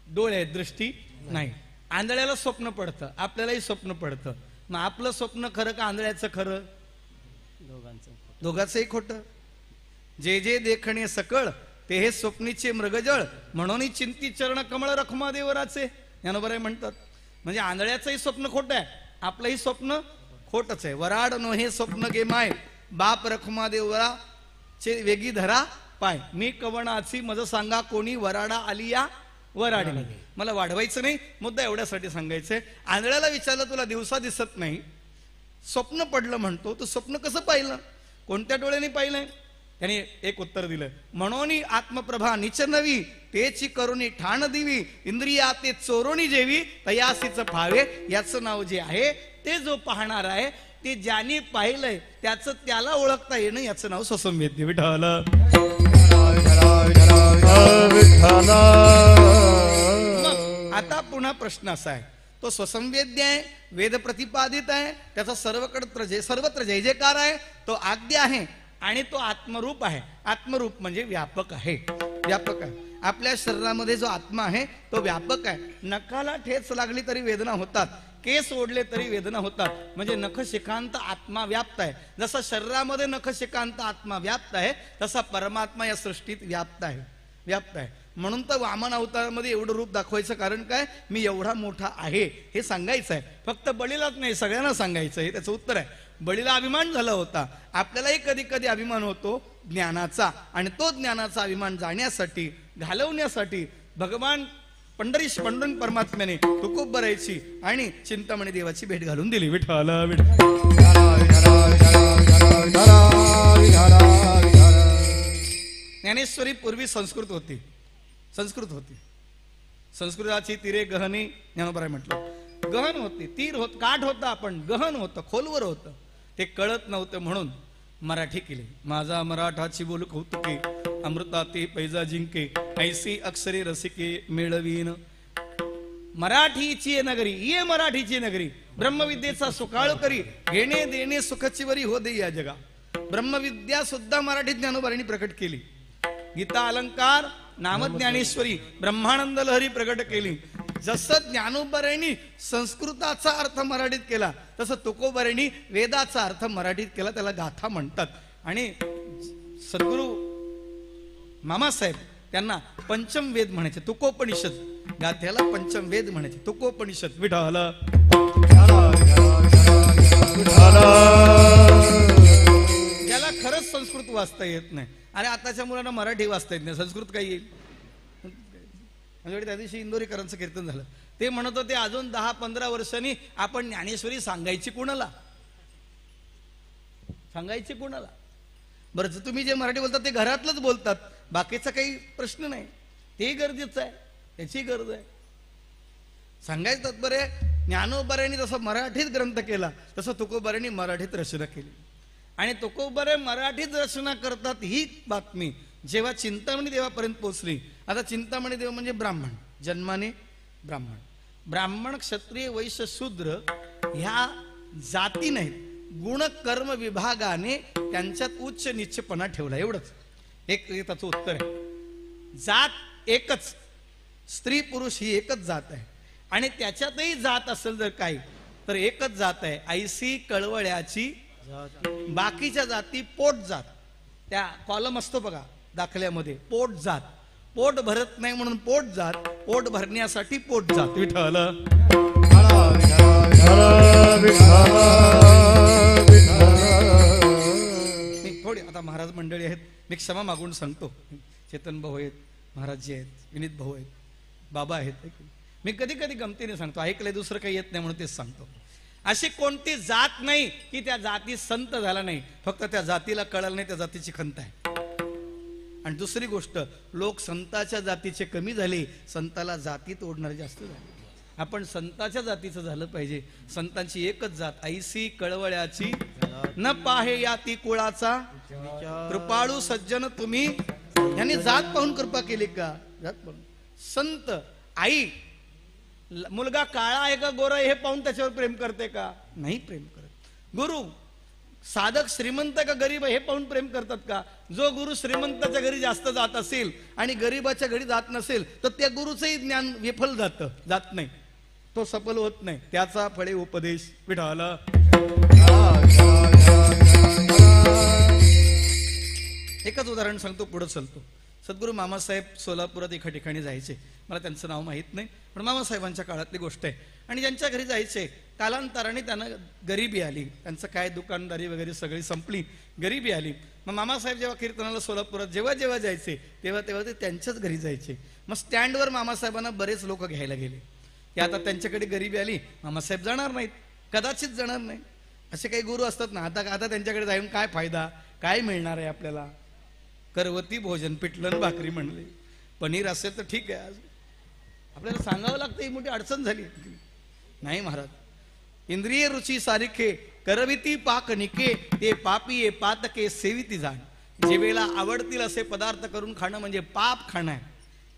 डोळे आहेत, दृष्टी नाही. आंधळ्याला स्वप्न पडतं, आपल्यालाही स्वप्न पडतं. मग आपलं स्वप्न खरं का आंधळ्याचं खरं? दोघांचंही खोटं. जे जे देखणे सकळ ते हे स्वप्नीचे मृगजळ, म्हणून चिंती चरण कमळ रखमा देवराचे. ज्ञानोबराय म्हणतात. म्हणजे आंधळ्याचंही स्वप्न खोटं आहे, आपलंही स्वप्न खोटच आहे. वराड नो हे स्वप्न गे माय, बाप रखमा देवरा चे वेगी धरा पाय, मी कवणाची मज सांगा कोणी, वराडा आली या वराडी. मला वाढवायचं नाही, मुद्दा एवढ्यासाठी सांगायचंय. आंधळ्याला विचारलं तुला दिवसा दिसत नाही, स्वप्न पडलं म्हणतो, तू स्वप्न कसं पाहिलं, कोणत्या डोळ्याने पाहिलंय? त्याने एक उत्तर दिलं. म्हणून आत्मप्रभा निच नवी, तेची करुणी ठाण दिवी, इंद्रिया ते चोरोणी जेवी, तयासीच भावे. याचं नाव जे आहे ते जो पाहणार आहे ते ज्याने पाहिलंय त्याचं त्याला ओळखता येणं याचं नाव स्वसंवेद्य. विठ्ठल मग आता पुन्हा प्रश्न असा आहे, तो स्वसंवेद्य आहे, वेद प्रतिपादित आहे, त्याचा सर्वत्र जय जयकार आहे, तो आद्य आहे आणि तो आत्मरूप आहे. आत्मरूप म्हणजे व्यापक आहे. व्यापक आहे. आपल्या शरीरामध्ये जो आत्मा आहे तो व्यापक आहे. नखाला ठेच लागली तरी वेदना होतात, केस ओढले तरी वेदना होतात, म्हणजे नखशिखांत आत्मा व्याप्त आहे. जसा शरीरामध्ये नखशिखांत आत्मा व्याप्त आहे तसा परमात्मा या सृष्टीत व्याप्त आहे. व्याप्त आहे म्हणून तर वामन अवतारामध्ये एवढं रूप दाखवायचं कारण काय, मी एवढा मोठा आहे हे सांगायचं आहे. फक्त बळीलाच नाही, सगळ्यांना सांगायचं हे त्याचं उत्तर आहे. बळीला अभिमान झाला होता, आपल्यालाही कधी कधी अभिमान होतो ज्ञानाचा, आणि तो ज्ञानाचा अभिमान जाण्यासाठी घालवण्यासाठी भगवान पंढरंग परमात्म्याने तुकोबरायची आणि चिंतामणी देवाची भेट घालून दिली. विठ्ठल ज्ञानेश्वरी पूर्वी संस्कृत होती. संस्कृताची तीरे गहनी ज्ञानोबराय म्हटलं. गहन होती, तीर होत, काठ होता, आपण गहन होतं, खोलवर होतं, ते कळत नव्हतं म्हणून मराठी केली. माझा मराठाची बोल कौतुके, अमृता ते पैजा जिंके, ऐसी अक्षरे रसिके मिळवीन. मराठीची नगरी, ये मराठीची नगरी, ब्रह्मविद्येचा सुकाळ करी, घेणे देणे सुखचिवरी हो दे या जगा. ब्रह्मविद्या सुद्धा मराठीत ज्ञानोबारांनी प्रकट केली. गीता अलंकार, नामज्ञानेश्वरी, ब्रह्मानंद लहरी प्रकट केली. जसं ज्ञानोबारांनी संस्कृताचा अर्थ मराठीत केला तसं तुकोबारांनी वेदाचा अर्थ मराठीत केला. त्याला गाथा म्हणतात. आणि सद्गुरु मामासाहेब त्यांना पंचम वेद म्हणायचे, तुकोपनिषद. गाथ्याला पंचम वेद म्हणायचे, तुकोपनिषद. विठ्ठल ज्याला खरंच संस्कृत वाचता येत नाही, आणि आताच्या मुलांना मराठी वाचता येत नाही, संस्कृत काय येईल. म्हणजे त्या दिवशी इंदोरीकरांचं कीर्तन झालं, ते म्हणत होते अजून 10-15 वर्षांनी आपण ज्ञानेश्वरी सांगायची कोणाला, सांगायची कोणाला. बरं, जर तुम्ही जे मराठी बोलतात ते घरातलंच बोलतात, बाकीचा काही प्रश्न नाही, ते गरजेचं आहे, त्याची गरज आहे. सांगायचं तात्पर्य ज्ञानोबारांनी जसं मराठीत ग्रंथ केला तसं तुकोबारांनी मराठीत रचना केली. आणि तुकोबारे मराठीत रचना करतात ही बातमी जेव्हा चिंतामणी देवापर्यंत पोहोचली. आता चिंतामणी देव म्हणजे ब्राह्मण, जन्माने ब्राह्मण. ब्राह्मण, क्षत्रिय, वैश्य, शूद्र ह्या जाती नाहीत, गुण कर्म विभागाने त्यांच्यात उच्च निच्चपणा ठेवला. एवढंच एक त्याचं उत्तर आहे. जात एकच, स्त्री पुरुष ही एकच जात आहे. आणि त्याच्यातही जात असेल जर काही तर एकच जात आहे, ऐसी कळवळ्याची. बाकीच्या जाती पोट जात, त्या कॉलम असतो बघा दाखल्यामध्ये, पोट जात, पोट भरत नाही म्हणून पोट जात, पोट भरण्यासाठी पोट जात. विठ्ठल थोडी आता महाराज मंडळी आहेत, मी क्षमा मागून सांगतो. चेतन भाऊ आहेत, महाराजजी आहेत, विनीत भाऊ आहेत, बाबा आहेत. मी कधी कधी गमतीने सांगतो, ऐकलंय दुसरं काही येत नाही म्हणून तेच सांगतो. अशी कोणती जात नाही की त्या जाती संत झाला नाही, फक्त त्या जातीला कळलं नाही, त्या जातीची खंत आहे. आणि दुसरी गोष्ट, लोक संताच्या जातीचे कमी झाले, संताला जातीत ओढणारे जास्त झाले. आपण संताच्या जातीचं झालं पाहिजे. संतांची एकच जात, ऐसी कळवळ्याची, न पाहे या ती कुळाचा, कृपाळू सज्जन तुम्ही. यांनी जात पाहून कृपा केली का? जात पाहून. संत आई, मुलगा काळा आहे का गोरा हे पाहून त्याच्यावर प्रेम करते का? नाही प्रेम करत. गुरु, साधक श्रीमंत का गरीब हे पाहून प्रेम करतात का? जो गुरु श्रीमंताच्या घरी जास्त जात असेल आणि गरीबाच्या घरी जात नसेल तर त्या गुरुचंही ज्ञान विफल जात नाही, तो सफल होत नाही. त्याचा फळे उपदेश. विठ्ठल एकच उदाहरण सांगतो, पुढे चलतो. सद्गुरू मामासाहेब सोलापुरात एका ठिकाणी जायचे, मला त्यांचं नाव माहीत नाही, पण मामासाहेबांच्या काळातली गोष्ट आहे. आणि ज्यांच्या घरी जायचे, कालांतराने त्यांना गरिबी आली, त्यांचं काय दुकानदारी वगैरे सगळी संपली, गरिबी आली. मग मामासाहेब जेव्हा कीर्तनाला सोलापुरात जेव्हा जेव्हा जायचे तेव्हा तेव्हा ते त्यांच्याच घरी जायचे. मग स्टँडवर मामासाहेबांना बरेच लोक घ्यायला गेले की आता त्यांच्याकडे गरिबी आली, मामासाहेब जाणार नाहीत, कदाचित जाणार नाही. असे काही गुरु असतात ना, आता त्यांच्याकडे जाऊन काय फायदा, काय मिळणार आहे आपल्याला. करवती भोजन, पिठलं भाकरी म्हणले, पनीर असेल तर ठीक आहे, आज आपल्याला सांगावं लागतं ही मोठी अडचण झाली. नाही महाराज, इंद्रिय रुची सारिखे करविती पाक निके ते पापी ये पातके सेविती जाण. जेवेळेला आवडतील असे पदार्थ करून खाणं म्हणजे पाप खाणं आहे.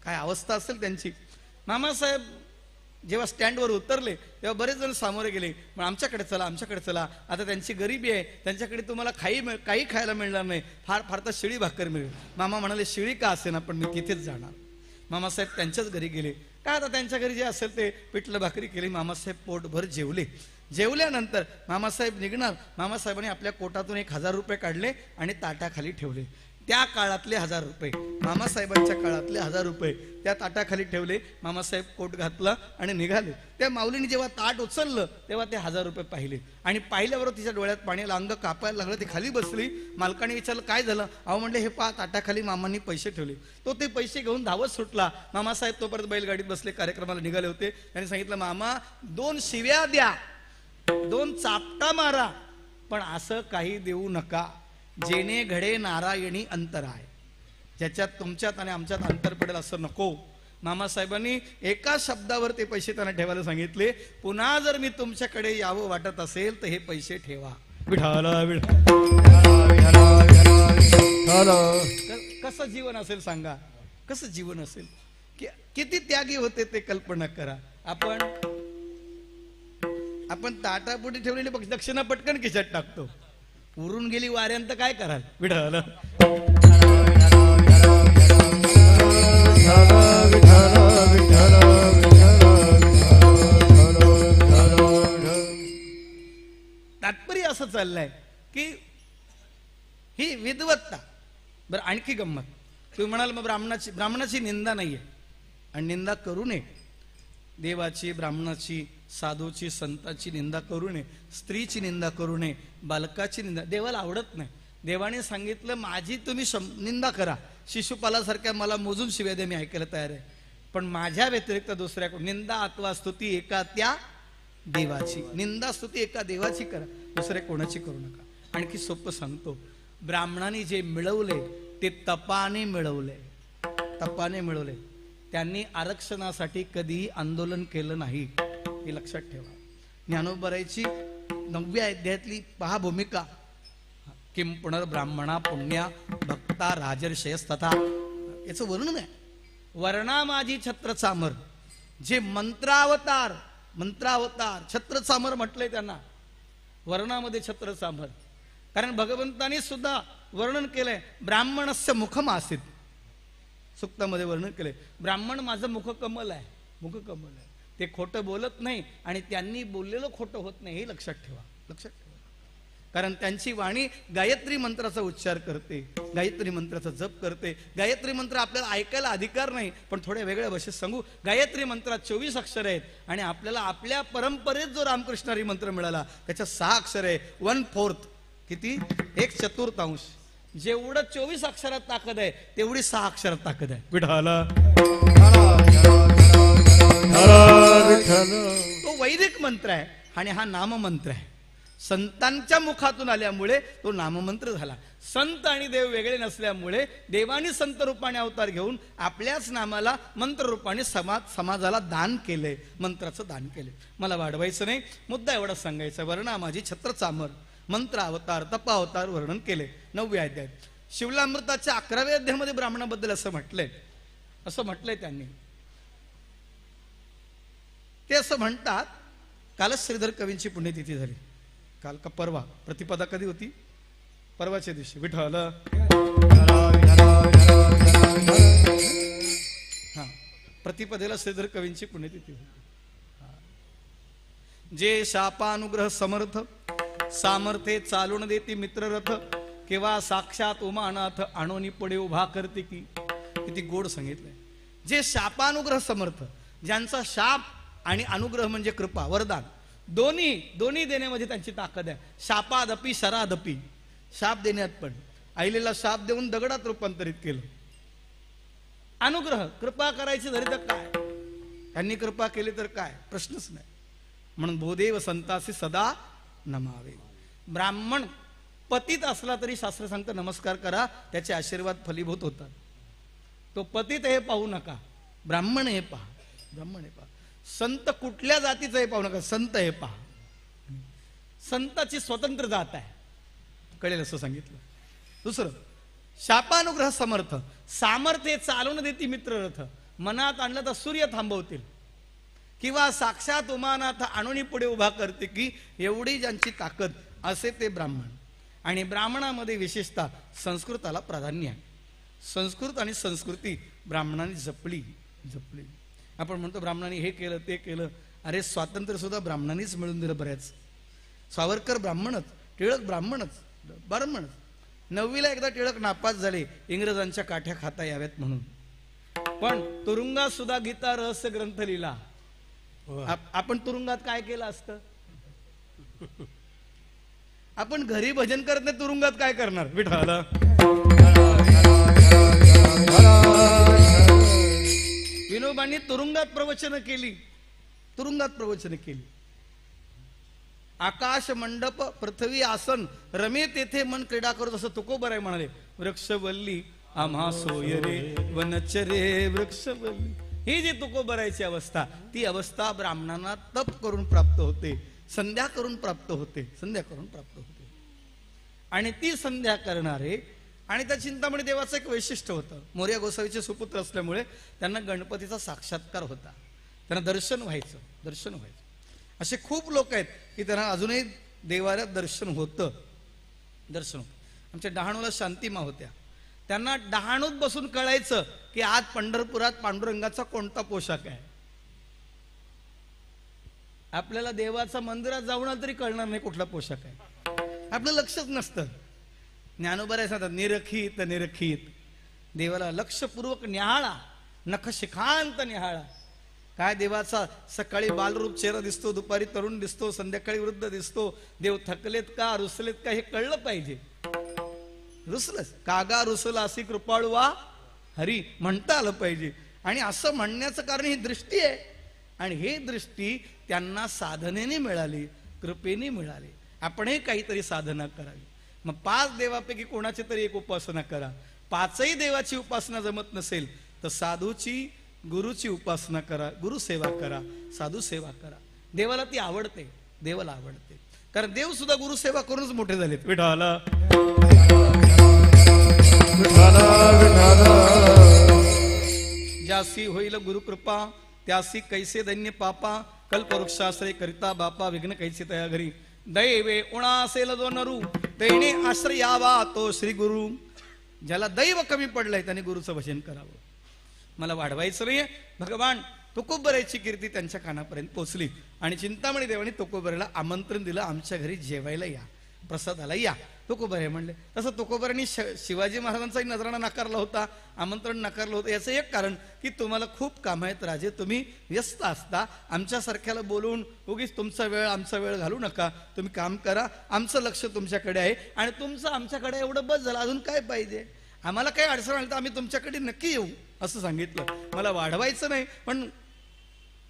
काय अवस्था असेल त्यांची. मामासाहेब जेव्हा स्टँडवर उतरले तेव्हा बरेच जण सामोरे गेले, मग आमच्याकडे चला, आमच्याकडे चला. आता त्यांची गरिबी आहे, त्यांच्याकडे तुम्हाला काही खायला मिळणार नाही, फार तर शिळी भाकर मिळेल. मामा म्हणाले शिळी का असेना पण मी तिथेच जाणार. मामासाहेब त्यांच्याच घरी गेले. काय आता त्यांच्या घरी जे असेल ते पिठलं भाकरी केली. मामासाहेब पोटभर जेवले. जेवल्यानंतर मामासाहेब निघणार. मामासाहेबांनी आपल्या कोटातून 1000 रुपये काढले आणि ताटाखाली ठेवले. त्या काळातले 1000 रुपये, मामासाहेबांच्या काळातले 1000 रुपये त्या ताटाखाली ठेवले. मामासाहेब कोट घातला आणि निघाले. त्या माऊलीने जेव्हा ताट उचललं तेव्हा ते 1000 रुपये पाहिले आणि पाहिल्याबरोबर तिच्या डोळ्यात पाणी आलं, अंग कापायला लागलं. ती खाली बसली. मालकाने विचारलं काय झालं. अहो म्हणले हे ताटाखाली मामांनी पैसे ठेवले. तो ते पैसे घेऊन धावत सुटला. मामासाहेब तोपर्यंत बैलगाडीत बसले, कार्यक्रमाला निघाले होते. त्यांनी सांगितलं मामा 2 शिव्या द्या, 2 चापटा मारा, पण असं काही देऊ नका जेणे घडे नारायणी अंतराय. ज्याच्यात तुमच्यात आणि आमच्यात अंतर पडेल असं नको. मामासाहेबांनी एका शब्दावर ते पैसे त्यांना ठेवायला सांगितले. पुन्हा जर मी तुमच्याकडे यावं वाटत असेल तर हे पैसे ठेवा. विठाला कसं जीवन असेल सांगा, कसं जीवन असेल. किती त्यागी होते ते कल्पना करा. आपण ताटापुटी ठेवलेली दक्षिणा पटकन खिशात टाकतो. उरून गेली वाऱ्यांत काय कराल. विठाला तात्पर्य असं चाललंय की ही विद्वत्ता. बरं आणखी गंमत. तुम्ही म्हणाल मग ब्राह्मणाची निंदा नाहीये आणि निंदा करू नये. देवाची, ब्राह्मणाची, साधूची, संताची निंदा करू नये. स्त्रीची निंदा करू नये. बालकाची निंदा देवाला आवडत नाही. देवाने सांगितलं माझी तुम्ही निंदा करा. शिशुपालासारख्या मला मोजून शिव्या द्या, मी ऐकायला तयार आहे, पण माझ्या व्यतिरिक्त दुसऱ्याकडून निंदा अथवा स्तुती एका त्या देवाची. निंदा स्तुती एका देवाची करा, दुसऱ्या कोणाची करू नका. आणखी सोपं सांगतो. ब्राह्मणांनी जे मिळवले ते तपाने मिळवले. तपाने मिळवले. त्यांनी आरक्षणासाठी कधीही आंदोलन केलं नाही, हे लक्षात ठेवा. ज्ञानोबरायची 9व्या अध्यायातली पहा भूमिका. किम पुनर्ब्राह्मणा पुण्या भक्ता राजर्षयस्तथा, याचं वर्णन आहे. वर्णा माझी छत्र चामर. जे मंत्रावतार छत्र चामर म्हटलंय त्यांना. वर्णामध्ये छत्र चामर. कारण भगवंतानी सुद्धा वर्णन केलंय. ब्राह्मणस्य मुखम आसीत. सुक्तामध्ये वर्णन केलंय. ब्राह्मण माझं मुखकमल आहे, मुखकमल आहे. ते खोटं बोलत नाही आणि त्यांनी बोललेलं खोटं होत नाही, हे लक्षात ठेवा. लक्षात ठेवा. कारण त्यांची वाणी गायत्री मंत्राचा उच्चार करते, गायत्री मंत्राचा जप करते. गायत्री मंत्र आपल्याला ऐकायला अधिकार नाही, पण थोड्या वेगळ्या भाषेत सांगू. गायत्री मंत्रात 24 अक्षर आहेत आणि आपल्याला आपल्या परंपरेत जो रामकृष्णारी मंत्र मिळाला त्याच्यात 6 अक्षर आहे. 1/4 किती? 1/4. जेवढं 24 अक्षरात ताकद आहे तेवढी 6 अक्षरात ताकद आहे. विठाला तो वैदिक मंत्र आहे आणि हा नाममंत्र आहे. संतांच्या मुखातून आल्यामुळे तो नाममंत्र झाला. संत आणि देव वेगळे नसल्यामुळे देवानी संत रूपाने अवतार घेऊन आपल्याच नामाला मंत्र रूपाने समाजाला दान केलंय, मंत्राचं दान केलंय. मला वाढवायचं नाही, मुद्दा एवढा सांगायचा. वर्णा माझी छत्र चामर. मंत्र अवतार, तप अवतार वर्णन केले 9व्या अध्यायात. शिवलामृताच्या 11व्या अध्यायामध्ये ब्राह्मणाबद्दल असं म्हटलंय त्यांनी. ते असं म्हणतात, कालच श्रीधर कवींची पुण्यतिथी झाली. काल का परवा? प्रतिपदा कधी होती? परवाच्या दिवशी. विठ्ठल हा, प्रतिपदेला श्रीधर कवींची पुण्यतिथी होती. जे शापानुग्रह समर्थ सामर्थ्ये चालून देती मित्ररथ, केव्हा साक्षात उमानाथ आणोनी पडे उभा करते की. किती गोड सांगितलंय. जे शापानुग्रह समर्थ, ज्यांचा शाप आणि अनुग्रह म्हणजे कृपा, वरदान, दोन्ही देण्यामध्ये त्यांची ताकद आहे. शापादपी शरादपी. शाप देण्यात पण आईलेला शाप देऊन दगडात रूपांतरित केलं. अनुग्रह, कृपा करायची झाली तर काय, त्यांनी कृपा केली तर काय, प्रश्नच नाही. म्हणून भूदेव संतासी सदा नमावे. ब्राह्मण पतित असला तरी शास्त्र सांगतं नमस्कार करा, त्याचे आशीर्वाद फलीभूत होतात. तो पतित हे पाहू नका, ब्राह्मण हे पहा. ब्राह्मण हे पहा. संत कुठल्या जातीचं हे पाहू नका, संत हे पहा. संताची स्वतंत्र जात आहे, कळेल असं सांगितलं. दुसरं, शापानुग्रह समर्थ, सामर्थ्य चालवून देती मित्ररथ, मनात आणलं तर सूर्य थांबवतील, किंवा साक्षात उमानाथ आणून पुढे उभा करते, की एवढी ज्यांची ताकद असे ते ब्राह्मण. आणि ब्राह्मणामध्ये विशेषतः संस्कृताला प्राधान्य आहे. संस्कृत आणि संस्कृती ब्राह्मणांनी जपली. आपण म्हणतो ब्राह्मणांनी हे केलं ते केलं, अरे स्वातंत्र्य सुद्धा ब्राह्मणांनीच मिळून दिलं. बऱ्याच सावरकर ब्राह्मणच, टिळक ब्राह्मणच. 9वीला एकदा टिळक नापास झाले इंग्रजांच्या काठ्या खाता याव्यात म्हणून, पण तुरुंगात सुद्धा गीता रहस्य ग्रंथ लिहिला. आपण तुरुंगात काय केलं असतं? आपण घरी भजन करत नाही, तुरुंगात काय करणार? विठाला विनोबांनी तुरुंगात प्रवचन केली. आकाश मंडप पृथ्वी आसन रमे तेथे मन क्रीडा करत, असं तुकोबराय म्हणाले. वृक्षवल्ली आम्हा सोय रे वनचरे वृक्षवल्ली. ही जी तुकोबरायची अवस्था, ती अवस्था ब्राह्मणांना तप करून प्राप्त होते, संध्या करून प्राप्त होते. आणि ती संध्या करणारे, आणि त्या चिंतामणी देवाचं एक वैशिष्ट्य होतं. मोरया गोसावीचे सुपुत्र असल्यामुळे त्यांना गणपतीचा साक्षात्कार होता, त्यांना दर्शन व्हायचं. असे खूप लोक आहेत की त्यांना अजूनही देवाऱ्यात दर्शन होतं. आमच्या डहाणूला शांतीमा होत्या, त्यांना डहाणूत बसून कळायचं की आज पंढरपुरात पांडुरंगाचा कोणता पोशाख आहे. आपल्याला देवाचा मंदिरात जाऊन तरी कळणार नाही कुठला पोशाख आहे, आपलं लक्षच नसतं. ज्ञानोबराय सांगतात, निरखित देवाला लक्षपूर्वक निहाळा, नख शिखांत निहाळा. काय देवाचा सकाळी बालरूप चेहरा दिसतो, दुपारी तरुण दिसतो, संध्याकाळी वृद्ध दिसतो. देव थकलेत का रुसलेत का हे कळलं पाहिजे. रुसलंच कागा रुसला अशी कृपाळू वा हरी म्हणता आलं पाहिजे. आणि असं म्हणण्याचं कारण ही दृष्टी आहे, आणि ही दृष्टी त्यांना साधनेने मिळाली, कृपेने मिळाली. आपणही काहीतरी साधना करावी. मग 5 देवापैकी कोणाची तरी एक उपासना करा. 5ही देवाची उपासना जमत नसेल तर साधूची, गुरुची उपासना करा, गुरुसेवा करा, साधू सेवा करा. देवाला ती आवडते, देवाला आवडते. कारण देव सुद्धा गुरुसेवा करूनच मोठे झालेत. विठाला ज्यासी होईल गुरुकृपा त्यासी कैसे दैन्य पापा, कल्पवृक्षाश्रय करिता बापा विघ्न कैसे तया घरी. दैवे उणा असेल जो नरू तेने आश्रयावा तो श्री गुरु. ज्याला दैव कमी पडलंय त्याने गुरुचं भजन करावं. मला वाढवायचं नाहीये. भगवान तुकोबरायची कीर्ती त्यांच्या कानापर्यंत पोहोचली आणि चिंतामणी देवाने तुकोबरायला आमंत्रण दिलं, आमच्या घरी जेवायला या, प्रसादाला या. तुकोबराय म्हणले. तसं तुकोबरायांनी शिवाजी महाराजांचाही नजराणा नाकारला होता, आमंत्रण नाकारलं होतं. याचं एक कारण की तुम्हाला खूप काम आहेत राजे, तुम्ही व्यस्त असता, आमच्यासारख्याला बोलून उगीच तुमचा वेळ आमचा वेळ घालू नका, तुम्ही काम करा, आमचं लक्ष तुमच्याकडे आहे आणि तुमचं आमच्याकडे एवढं बस झालं, अजून काय पाहिजे. आम्हाला काही अडचण आली तर आम्ही तुमच्याकडे नक्की येऊ असं सांगितलं. मला वाढवायचं नाही, पण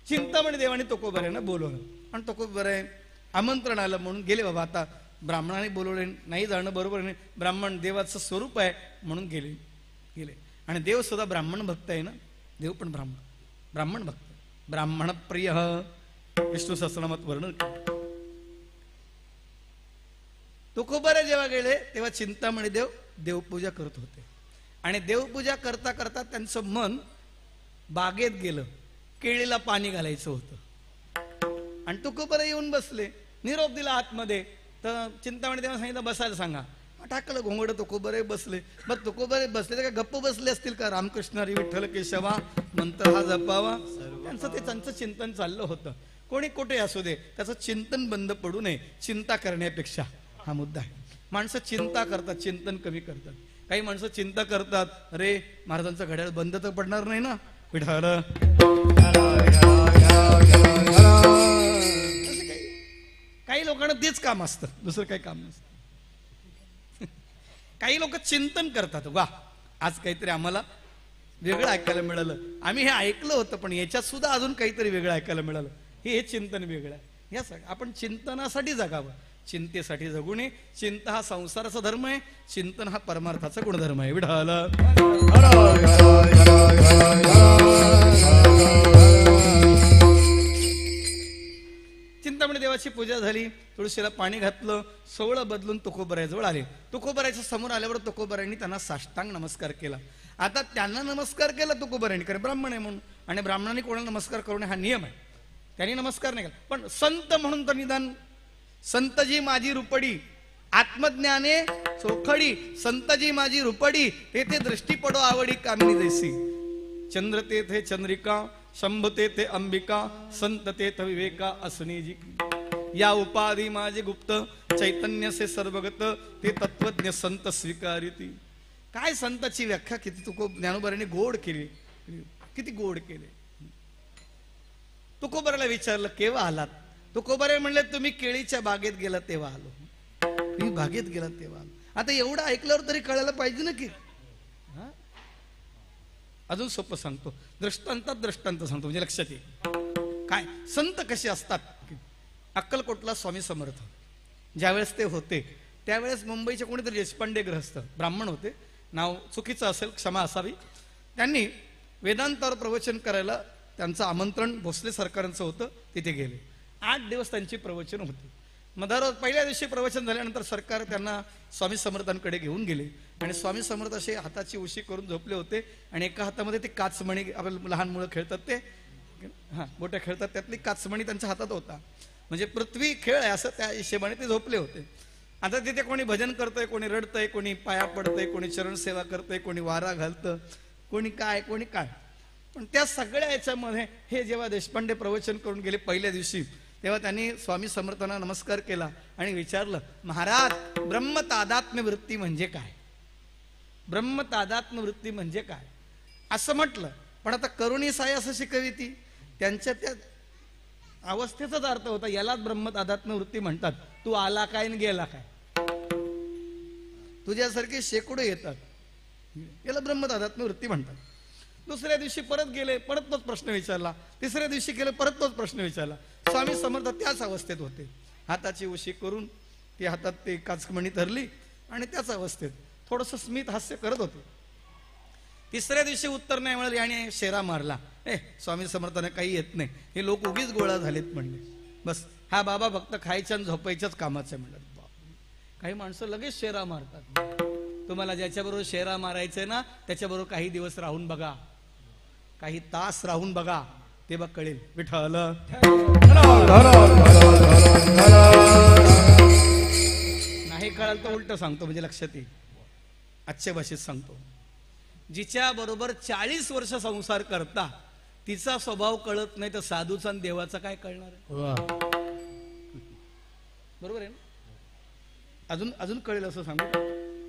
चिंतामणी देवाने तुकोबरायांना बोलवलं आणि तुकोबराय आमंत्रण आलं म्हणून गेले. बाबा आता ब्राह्मणाने बोलवले, नाही जाणं बरोबर नाही, ब्राह्मण देवाचं स्वरूप आहे म्हणून गेले. आणि देव सुद्धा ब्राह्मण भक्त आहे ना, देव पण ब्राह्मण भक्त, ब्राह्मण प्रिय विष्णू सहस्रनामात वर्णन केलं. तुकोबराय जेव्हा गेले तेव्हा चिंतामणी देव देवपूजा करत होते आणि देवपूजा करता करता त्यांचं मन बागेत गेलं. केळीला पाणी घालायचं होतं आणि तुकोबराय येऊन बसले, निरोप दिला आतमध्ये. तर चिंतामणी देवाने सांगितलं बसायला सांगा. टाकलं घोंगड, तुकोबराय बसले. बरं तुकोबराय बसले तर काय गप्प बसले असतील का? रामकृष्ण हरी विठ्ठल केशवा मंत्र हा जपावा, त्यांचं चिंतन चाललं होतं. कोणी कुठे असू दे त्याचं चिंतन बंद पडू नये. चिंता करण्यापेक्षा हा मुद्दा आहे. माणसं चिंता करतात, चिंतन कमी करतात. काही माणसं चिंता करतात, अरे महाराजांचं घड्याळ बंद तर पडणार नाही ना, विठ्ठल. काही लोकांना तेच काम असतं, दुसरं काही काम नसतं. काही लोक चिंतन करतात, वा आज काहीतरी आम्हाला वेगळं ऐकायला मिळालं, आम्ही हे ऐकलं होतं पण याच्यात सुद्धा अजून काहीतरी वेगळं ऐकायला मिळालं, हे चिंतन वेगळं आहे. यासाठी आपण चिंतनासाठी जगावं, चिंतेसाठी जगू नये. चिंता हा संसाराचा धर्म आहे, चिंतन हा परमार्थाचा गुणधर्म आहे. विठ्ठल. चिंतामणी देवाची पूजा पूजा झाली, तुळशीला पाणी घातलं, सोवळं बदलून तुकोबरायजवळ आले. तुकोबरायच्या समोर आल्यावर तुकोबरायांनी त्यांना साष्टांग नमस्कार केला. आता त्यांना नमस्कार केला तुकोबरायांनी, कारण ब्राह्मण आहे म्हणून, आणि ब्राह्मणांनी कोणाला नमस्कार करू नये हा नियम आहे. त्यांनी नमस्कार नाही केला. पण संत म्हणून तर निदान, संतजी माझी रुपडी आत्मज्ञाने चोखडी, संतजी माझी रुपडी तेथे दृष्टी पडो आवडी कामिनी जैसी. चंद्र तेथे चंद्रिका, शंभ तेथे अंबिका, संत तेथ विवेका असनी जी. या उपाधी माझे गुप्त, चैतन्य से सर्वगत, ते तत्वज्ञ संत स्वीकारिती. काय संताची व्याख्या किती ज्ञानोबारांनी गोड केली, किती गोड केले. तुकोबाराला विचारलं केव्हा आलात? तुकोबारे म्हणले तुम्ही केळीच्या बागेत गेला तेव्हा आलो. मी बागेत गेला तेव्हा आलो. आता एवढं ऐकल्यावर तरी कळायला पाहिजे ना की. अजून सोपं सांगतो, दृष्टांतात दृष्टांत सांगतो म्हणजे लक्षात येईल. काय संत कसे असतात. अक्कलकोटला स्वामी समर्थ ज्यावेळेस ते होते त्यावेळेस मुंबईचे कोणीतरी देशपांडे ग्रहस्थ ब्राह्मण होते, नाव चुकीचं असेल क्षमा असावी. त्यांनी वेदांतावर प्रवचन करायला त्यांचं आमंत्रण भोसले सरकारांचं होतं, तिथे गेले. 8 दिवस त्यांची प्रवचन होती. मधार पहिल्या दिवशी प्रवचन झाल्यानंतर सरकार त्यांना स्वामी समर्थांकडे घेऊन गेले आणि स्वामी समर्थ असे हाताची उशी करून झोपले होते आणि एका हातामध्ये ते काचमणी, आपल्या लहान मुलं खेळतात ते बोट्या खेळतात, त्यातली काचमणी त्यांच्या हातात होता. म्हणजे पृथ्वी खेळ आहे असं त्या हिशेबाने ते झोपले होते. आता तिथे कोणी भजन करतंय, कोणी रडतंय, कोणी पाया पडतंय, कोणी चरण सेवा करतंय, कोणी वारा घालतं, कोणी काय. पण त्या सगळ्या याच्यामध्ये हे जेव्हा देशपांडे प्रवचन करून गेले पहिल्या दिवशी, तेव्हा त्यांनी स्वामी समर्थांना नमस्कार केला आणि विचारलं, महाराज ब्रह्मतादात्म्य वृत्ती म्हणजे काय? ब्रह्मतादात्म्य वृत्ती म्हणजे काय असं म्हटलं. पण आता करुणी साई असं शिकवी ती, त्यांच्या त्या अवस्थेचाच अर्थ होता, यालाच ब्रह्मतादात्म्य वृत्ती म्हणतात. तू आला काय आणि गेला काय, तुझ्यासारखे शेकडो येतात, याला ब्रह्मतादात्म्य वृत्ती म्हणतात. दुसऱ्या दिवशी परत गेले, परत तोच प्रश्न विचारला. तिसऱ्या दिवशी गेले, परत तोच प्रश्न विचारला. स्वामी समर्थ त्याच अवस्थेत होते, हाताची उशी करून ती हातात ते काचमणी धरली आणि त्याच अवस्थेत थोडंसं स्मित हास्य करत होते. तिसऱ्या दिवशी उत्तर नाही मिळालं आणि शेरा मारला, स्वामी समर्थांना काही येत नाही, हे लोक उगीच गोळा झालेत म्हणले. बस हा बाबा फक्त खायच्या आणि झोपायच्याच कामाचं म्हणलं. काही माणसं लगेच शेरा मारतात. तुम्हाला ज्याच्याबरोबर शेरा मारायचंय ना त्याच्याबरोबर काही दिवस राहून बघा, काही तास राहून बघा, तेव्हा कळेल. विठ्ठल नाही कळाल तर उलट सांगतो म्हणजे लक्षात येईल, आजच्या भाषेत सांगतो. जिच्या बरोबर 40 वर्ष संसार करता तिचा स्वभाव कळत नाही तर साधूचा आणि देवाचा काय कळणार आहे? बरोबर आहे ना? अजून कळेल असं सांगू,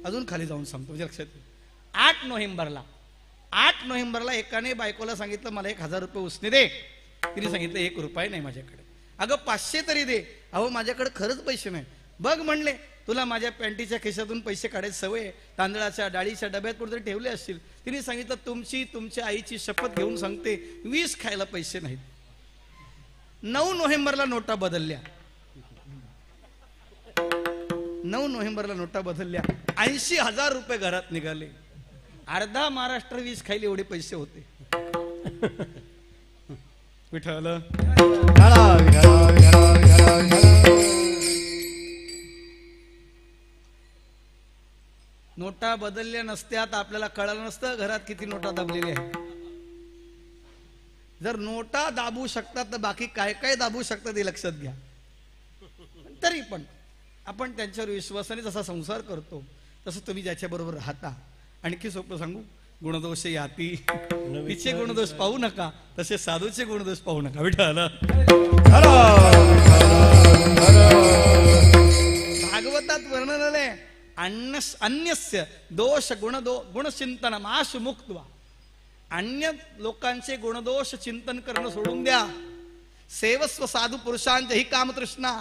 अजून खाली जाऊन सांगतो म्हणजे लक्षात येईल. 8 नोव्हेंबरला एकाने बायकोला सांगितलं मला 1000 रुपये उसने दे. तिने सांगितलं 1 रुपया नाही माझ्याकडे. अगं 500 तरी दे. अहो माझ्याकडे खरंच पैसे नाही. बघ म्हणले, तुला माझ्या पॅन्टीच्या खिशातून पैसे काढायची सवय, तांदळाच्या डाळीच्या डब्यात कुठेतरी ठेवले असतील. तिने सांगितलं तुमच्या आईची शपथ घेऊन सांगते 20 खायला पैसे नाहीत. 9 नोव्हेंबरला नोटा बदलल्या. 9 नोव्हेंबरला नोटा बदलल्या. 80,000 रुपये घरात निघाले. अर्धा महाराष्ट्र 20 खायले एवढे पैसे होते. विठ्ठल नोटा बदलल्या नसत्या तर आपल्याला कळालं नसतं घरात किती नोटा दाबलेल्या आहेत. जर नोटा दाबू शकतात तर बाकी काय काय दाबू शकतात हे लक्षात घ्या. तरी पण आपण त्यांच्यावर विश्वासाने जसा संसार करतो तसं तुम्ही ज्याच्या बरोबर राहता. आणखी सोपं सांगू, गुणदोष याती, तिचे गुणदोष पाहू नका तसे साधूचे गुणदोष पाहू नका. विठ्ठल भागवतात वर्णन आलंय, अन्यस्य दोष गुणचिंतन माश मुक्त्वा. अन्य लोकांचे गुणदोष चिंतन करणं सोडून द्या. सेवस्व साधू पुरुषांचे ही कामतृष्णा.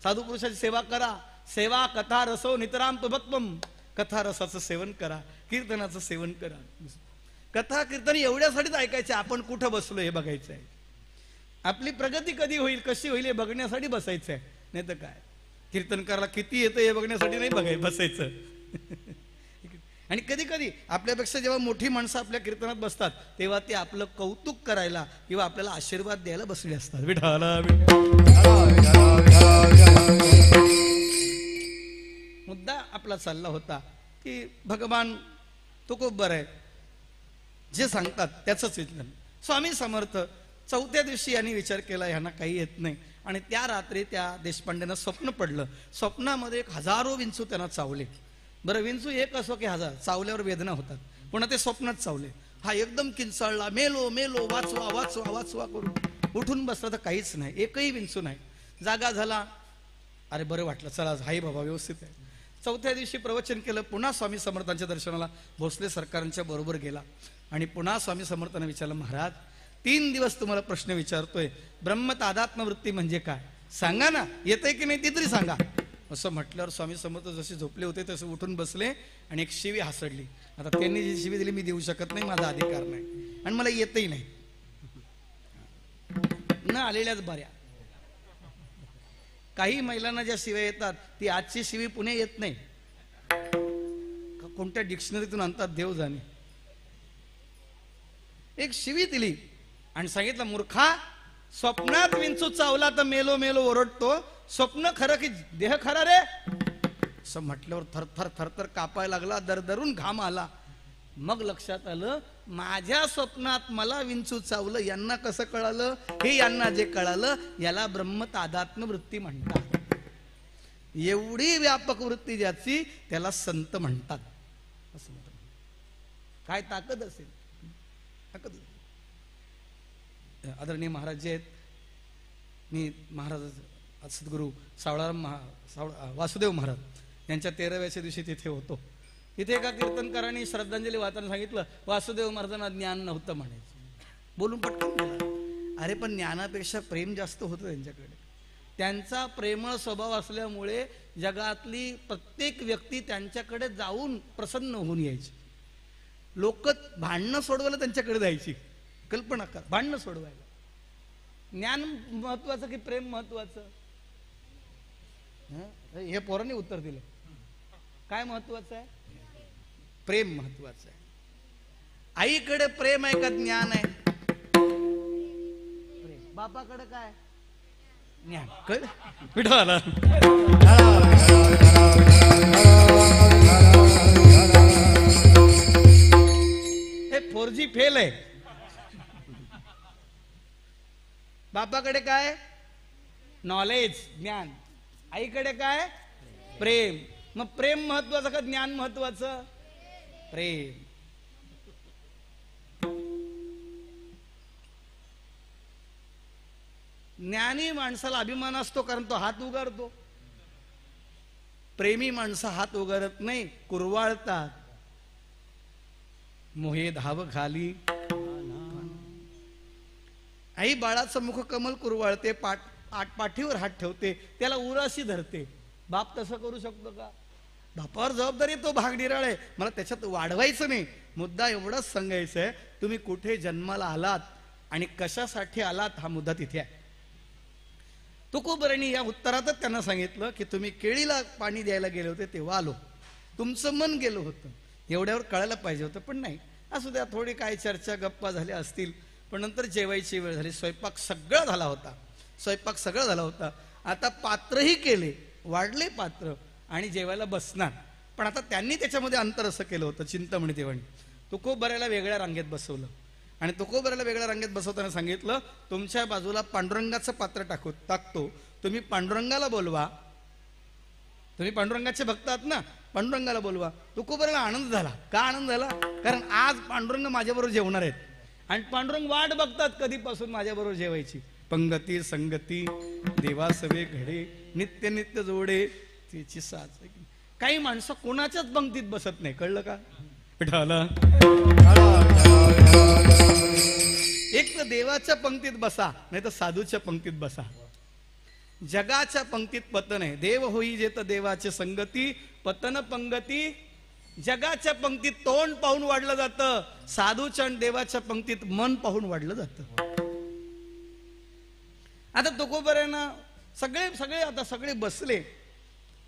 साधू पुरुषाची सेवा करा. सेवा कथा रसो नितराम तुभत्वम. कथा रसाचं सेवन करा, कीर्तनाचं सेवन करा. कथा कीर्तन एवढ्यासाठीच ऐकायचे, आपण कुठं बसलो हे बघायचं आहे. आपली प्रगती कधी होईल कशी होईल हे बघण्यासाठी बसायचं आहे, नाही तर काय. कीर्तन करायला किती येतं हे बघण्यासाठी नाही बसायचं. आणि कधी कधी आपल्यापेक्षा जेव्हा मोठी माणसं आपल्या कीर्तनात बसतात तेव्हा ते आपलं कौतुक करायला किंवा आपल्याला आशीर्वाद द्यायला बसले असतात. विठाला मुद्दा आपला चालला होता की भगवान तो खूप बरं आहे, जे सांगतात त्याचंच विचार. स्वामी समर्थ चौथ्या दिवशी यांनी विचार केला ह्यांना काही येत नाही, आणि त्या रात्री त्या देशपांडेंना स्वप्न पडलं. स्वप्नामध्ये 1000 विंचू त्यांना चावले. बरं, विंचू एक असो की 1000, चावल्यावर वेदना होतात, पुन्हा ते स्वप्नात चावले. हा एकदम किंचाळला, मेलो मेलो, वाचवा वाचवा वाचवा करून उठून बसला तर काहीच नाही, एकही विंचू नाही. जागा झाला, अरे बरं वाटलं, चला हाय बाबा व्यवस्थित आहे. चौथ्या दिवशी प्रवचन केलं, पुन्हा स्वामी समर्थांच्या दर्शनाला भोसले सरकारांच्या बरोबर गेला आणि पुन्हा स्वामी समर्थांना विचारलं, महाराज 3 दिवस तुम्हाला प्रश्न विचारतोय, ब्रह्म तादात्म वृत्ती म्हणजे काय सांगा ना, येतंय की नाही ते तरी सांगा. असं म्हटल्यावर स्वामी समर्थ जसे झोपले होते तसे उठून बसले आणि एक शिवी हासडली. आता त्यांनी जी शिवी दिली मी देऊ शकत नाही, माझा अधिकार नाही आणि मला येतही नाही, न आलेल्याच बऱ्या. काही महिलांना ज्या शिव्या येतात ती आजची शिवी पुणे येत नाही, कोणत्या डिक्शनरीतून आणतात देव जाणे. एक शिवी दिली आणि सांगितलं, मूर्खा, स्वप्नात विंचू चावला तर मेलो मेलो ओरडतो, स्वप्न खरं की देह खरा रे. असं म्हटल्यावर थरथर थरथर कापायला लागला, दरदरून घाम आला. मग लक्षात आलं, माझ्या स्वप्नात मला विंचू चावलं, यांना कसं कळालं, हे यांना जे कळालं याला ब्रह्म तादात्म्य वृत्ती म्हणतात. एवढी व्यापक वृत्ती ज्याची त्याला संत म्हणतात. असं म्हणतात. काय ताकद असेल, ताकद. आदरणीय महाराज जे आहेत, मी महाराज सद्गुरू सावळाराम वासुदेव महाराज यांच्या 13व्या दिवशी तिथे होतो. तिथे एका कीर्तनकारांनी श्रद्धांजली वाहताना सांगितलं, वासुदेव महाराजांना ज्ञान नव्हतं म्हणायचं, बोलून पटकन गेला. अरे पण ज्ञानापेक्षा प्रेम जास्त होतं त्यांच्याकडे. त्यांचा प्रेमळ स्वभाव असल्यामुळे जगातली प्रत्येक व्यक्ती त्यांच्याकडे जाऊन प्रसन्न होऊन यायची. लोक भांडणं सोडवायला त्यांच्याकडे जायची. कल्पना कर, भांडणं सोडवायला. ज्ञान महत्वाचं की प्रेम महत्वाचं? हे पोरांनी उत्तर दिलं. काय महत्वाचं आहे? प्रेम महत्वाचं आहे. आईकडे प्रेम आहे का ज्ञान आहे? प्रेम. बापाकडे काय? ज्ञान. कळ विठ्ठला. हे 4G फेल आहे. बापाकडे काय? नॉलेज, ज्ञान. आईकडे काय? प्रेम. मग प्रेम महत्वाचं का ज्ञान महत्वाचं? प्रेम. ज्ञानी माणसाला अभिमान असतो कारण तो हात उगारतो. प्रेमी माणसं हात उगारत नाही, कुरवाळतात. मोहे धाव खाली. आई बाळाचं मुख कमल कुरवाळते, पाठीवर हात ठेवते, त्याला उराशी धरते. बाप तसं करू शकतो का? बापावर जबाबदारी, तो भागनिराळ आहे, मला त्याच्यात वाढवायचं नाही. मुद्दा एवढाच सांगायचं आहे, तुम्ही कुठे जन्माला आलात आणि कशासाठी आलात हा मुद्दा तिथे आहे. तुकोबरांनी या उत्तरातच त्यांना सांगितलं की तुम्ही केळीला पाणी द्यायला गेले होते तेव्हा आलो, तुमचं मन गेलं होतं, एवढ्यावर कळायला पाहिजे होतं, पण नाही. असू द्या, थोडी काय चर्चा गप्पा झाल्या असतील, पण नंतर जेवायची वेळ झाली. स्वयंपाक सगळा झाला होता. आता पात्रही केले, वाढले पात्र आणि जेवायला बसणार. पण आता त्यांनी त्याच्यामध्ये अंतर असं केलं होतं, चिंतामणी देवानी तुकोबऱ्याला वेगळ्या रांगेत बसवलं आणि तुकोबऱ्याला वेगळ्या रांगेत बसवताना सांगितलं, तुमच्या बाजूला पांडुरंगाचं पात्र टाकतो, तुम्ही पांडुरंगाला बोलवा. तुम्ही पांडुरंगाचे भक्त आहात ना, पांडुरंगाला बोलवा. तुकोबऱ्याला आनंद झाला. का आनंद झाला? कारण आज पांडुरंग माझ्याबरोबर जेवणार आहेत आणि पांडुरंग वाट बघतात कधीपासून माझ्याबरोबर जेवायची. पंगती संगती देवा सवे घडे, नित्य नित्य जोडे तिची साच. काही माणसं कोणाच्याच पंक्तीत बसत नाही, कळलं का? एक तर देवाच्या पंक्तीत बसा, नाही तर साधूच्या पंक्तीत बसा. जगाच्या पंक्तीत पतन आहे. देव होई जेत देवाचे संगती, पतन पंगती. जगाच्या पंक्तीत तोंड पाहून वाढलं जातं, साधूच्या आणि देवाच्या पंक्तीत मन पाहून वाढलं जातं. आता तुकोबऱ्यांना सगळे आता सगळे बसले.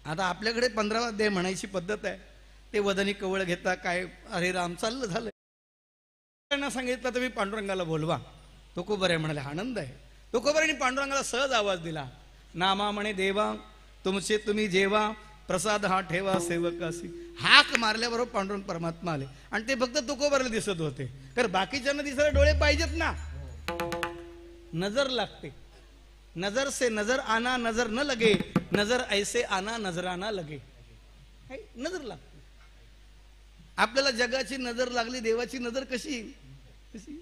आता आपल्याकडे 15 वाद्य म्हणायची पद्धत आहे. ते वदनी कवळ घेता काय अरे राम चाललं झालं. त्यांना सांगितलं तुम्ही पांडुरंगाला बोलवा. तुकोबरे म्हणाले आनंद आहे. तुकोबऱ्यांनी पांडुरंगाला सहज आवाज दिला. नामा म्हणे देवा तुमचे तुम्ही जेवा प्रसाद हा ठेवा सेवकासी. हाक मारल्याबरोबर पांडुरंग परमात्मा आले आणि ते फक्त तुकोबऱ्याला दिसत होते. कारण बाकीच्यांना दिसायला डोळे पाहिजेत ना. नजर लागते. नजर से नजर आना नजर न लगे नजर ऐसे आना नजराना लगे. नजर लागते. आपल्याला जगाची नजर लागली देवाची नजर कशी कशी.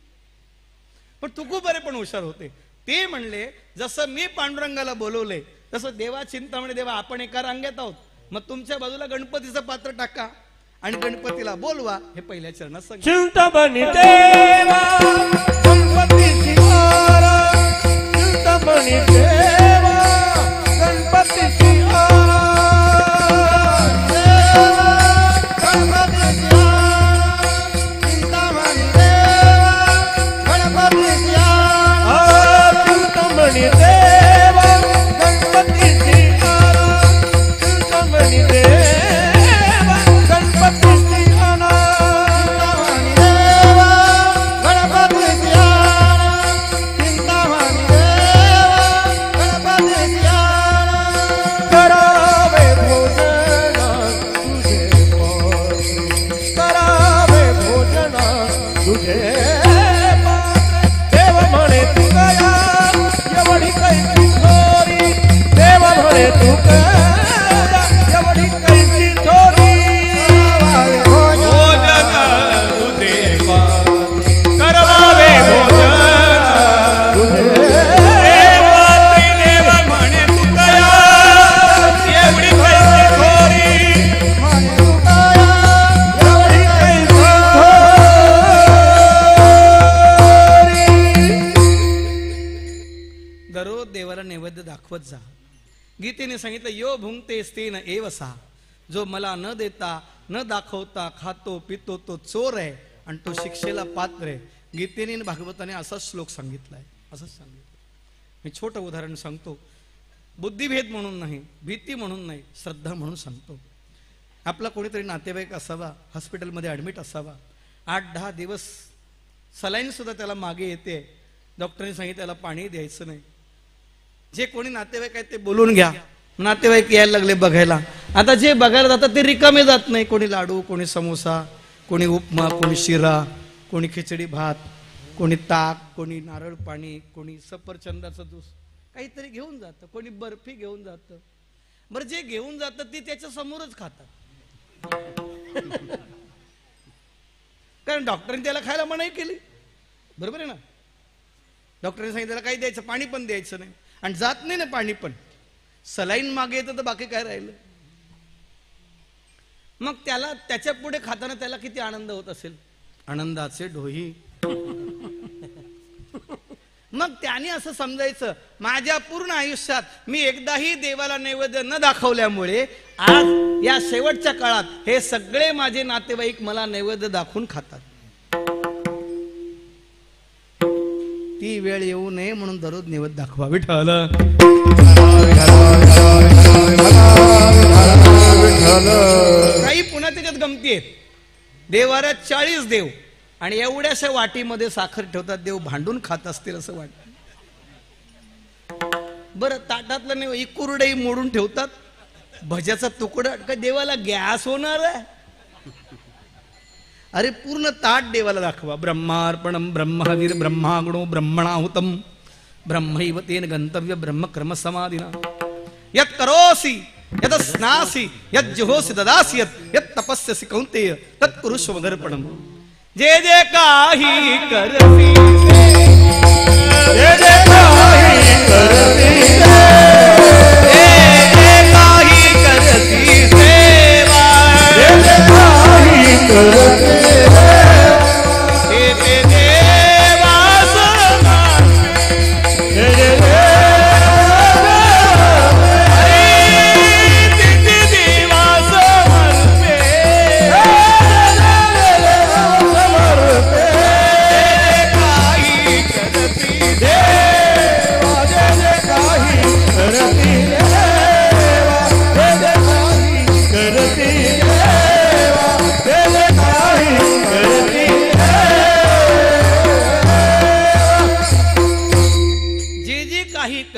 पण तुकोबरे पण हुशार होते. ते म्हणले जसं मी पांडुरंगाला बोलवले तसं देवा चिंतामणी देवा आपण एका रांगेत आहोत. मग तुमच्या बाजूला गणपतीचं पात्र टाका आणि गणपतीला बोलवा. हे पहिल्या चरणात सांगितलं. चिंतामणी देवा गणपतीची आरा चिंतामणी देवा गणपतीची आरा गणपतीची आरा चिंतामणी देवा गणपतीची आरा चिंतामणी देवा गणपतीची आरा चिंतामणी देवा गणपतीची आरा चिंतामणी देवा गणपतीची आरा चिंतामणी देवा गणपतीची आरा. करावे भोजन तुझे पात्री करावे भोजन तुझे पात्री. देव म्हणे तू गया एवढी कैसी थोरी देव म्हणे तू गया एवढी कैसी थोरी. भोजन तुझे करवावे भोजन पात्री. देव म्हणे तू गया एवढी कैसी थोरी. दररोज देवाला नैवेद्य दाखवत जा. गीतेने सांगितलं यो भुंगते स्तेन एवसा. जो मला न देता न दाखवता खातो पितो तो चोर आहे आणि तो शिक्षेला पात्र आहे. गीतेने आणि भागवताने असाच श्लोक सांगितलाय. असंच सांगितलं. मी छोटं उदाहरण सांगतो. बुद्धिभेद म्हणून नाही भीती म्हणून नाही श्रद्धा म्हणून सांगतो. आपला कोणीतरी नातेवाईक असावा हॉस्पिटलमध्ये ॲडमिट असावा. 8-10 दिवस सलाईन सुद्धा त्याला मागे येते. डॉक्टरने सांगितलं त्याला पाणी द्यायचं नाही. जे कोणी नातेवाईक आहेत ते बोलून घ्या. नातेवाईक यायला लागले बघायला. आता जे बघायला जातात ते रिकामे जात नाही. कोणी लाडू कोणी समोसा कोणी उपमा कोणी शिरा कोणी खिचडी भात कोणी ताक कोणी नारळ पाणी कोणी सफरचंदाचं ज्यूस काहीतरी घेऊन जातं. कोणी बर्फी घेऊन जातं. बरं जे घेऊन जातं ते त्याच्या समोरच खातात. कारण डॉक्टरने त्याला खायला मनाई केली. बरोबर आहे ना. डॉक्टरने सांगितलं काही द्यायचं पाणी पण द्यायचं नाही आणि जात नाही ना पाणी पण. सलाईन मागे येतं तर बाकी काय राहिलं. मग त्याला त्याच्या पुढे खाताना त्याला किती आनंद होत असेल. आनंदाचे ढोही. मग त्याने असं समजायचं माझ्या पूर्ण आयुष्यात मी एकदाही देवाला नैवेद्य न दाखवल्यामुळे आज या शेवटच्या काळात हे सगळे माझे नातेवाईक मला नैवेद्य दाखवून खातात. ती वेळ येऊ नये म्हणून दररोज नैवेद्य दाखवा. विठ्ठल काही पुन्हा त्याच्यात गमती आहेत. देवाऱ्यात 40 देव आणि एवढ्याशा वाटीमध्ये साखर ठेवतात. देव भांडून खात असतील असं वाटतं. बरं ताटातलं नाही इकुरडही मोडून ठेवतात. भज्याचा तुकडा काय देवाला गॅस होणार आहे. अरे पूर्ण ताट देवाला दाखवा. ब्रह्मार्पणम ब्रह्मवीर ब्रह्मागुणो ब्रह्मणाहुतम ब्रह्मैव तेन गंतव्य ब्रह्मकर्म समाधिना. यत् करोसि यत् स्नासि यत् जुहोसि ददासि यत् तपस्यसि कौन्तेय तत् कुरुष्व मदर्पणम. जे जे काही करसी जे जे काही करसी जे जे काही करसी सेवा जे जे काही करसी ते ते देवा समर्पे जे जे काही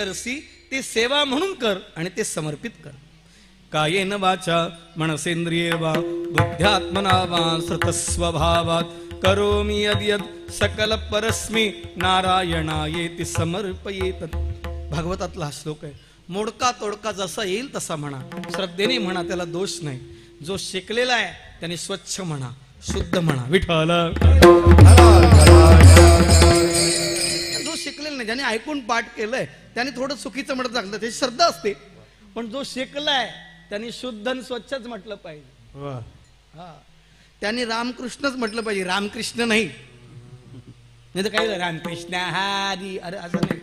करसी ते सेवा म्हणून कर आणि ते समर्पित कर. कायेन वाचा मनसेंद्रिये वा बुद्ध्यात्मना वा सृतस्वभावात करोमि यद्यद सकल परस्मी नारायणायेति समर्पयेत. भागवतातला हा श्लोक आहे. मोडका तोडका जसा येईल तसा म्हणा, श्रद्धेने म्हणा, त्याला दोष नाही. जो शिकलेला आहे त्याने स्वच्छ म्हणा, शुद्ध म्हणा. विठ्ठल. जो शिकलेला नाही, ज्याने ऐकून पाठ केलंय त्याने थोडं चुकीचं म्हणत लागलं, त्याची श्रद्धा असते. पण जो शिकलाय त्यांनी शुद्ध आणि स्वच्छच म्हटलं पाहिजे. हा, त्यांनी रामकृष्णच म्हटलं पाहिजे, रामकृष्ण नाही. नाही तर काय रामकृष्ण हरी, अरे असं नाही.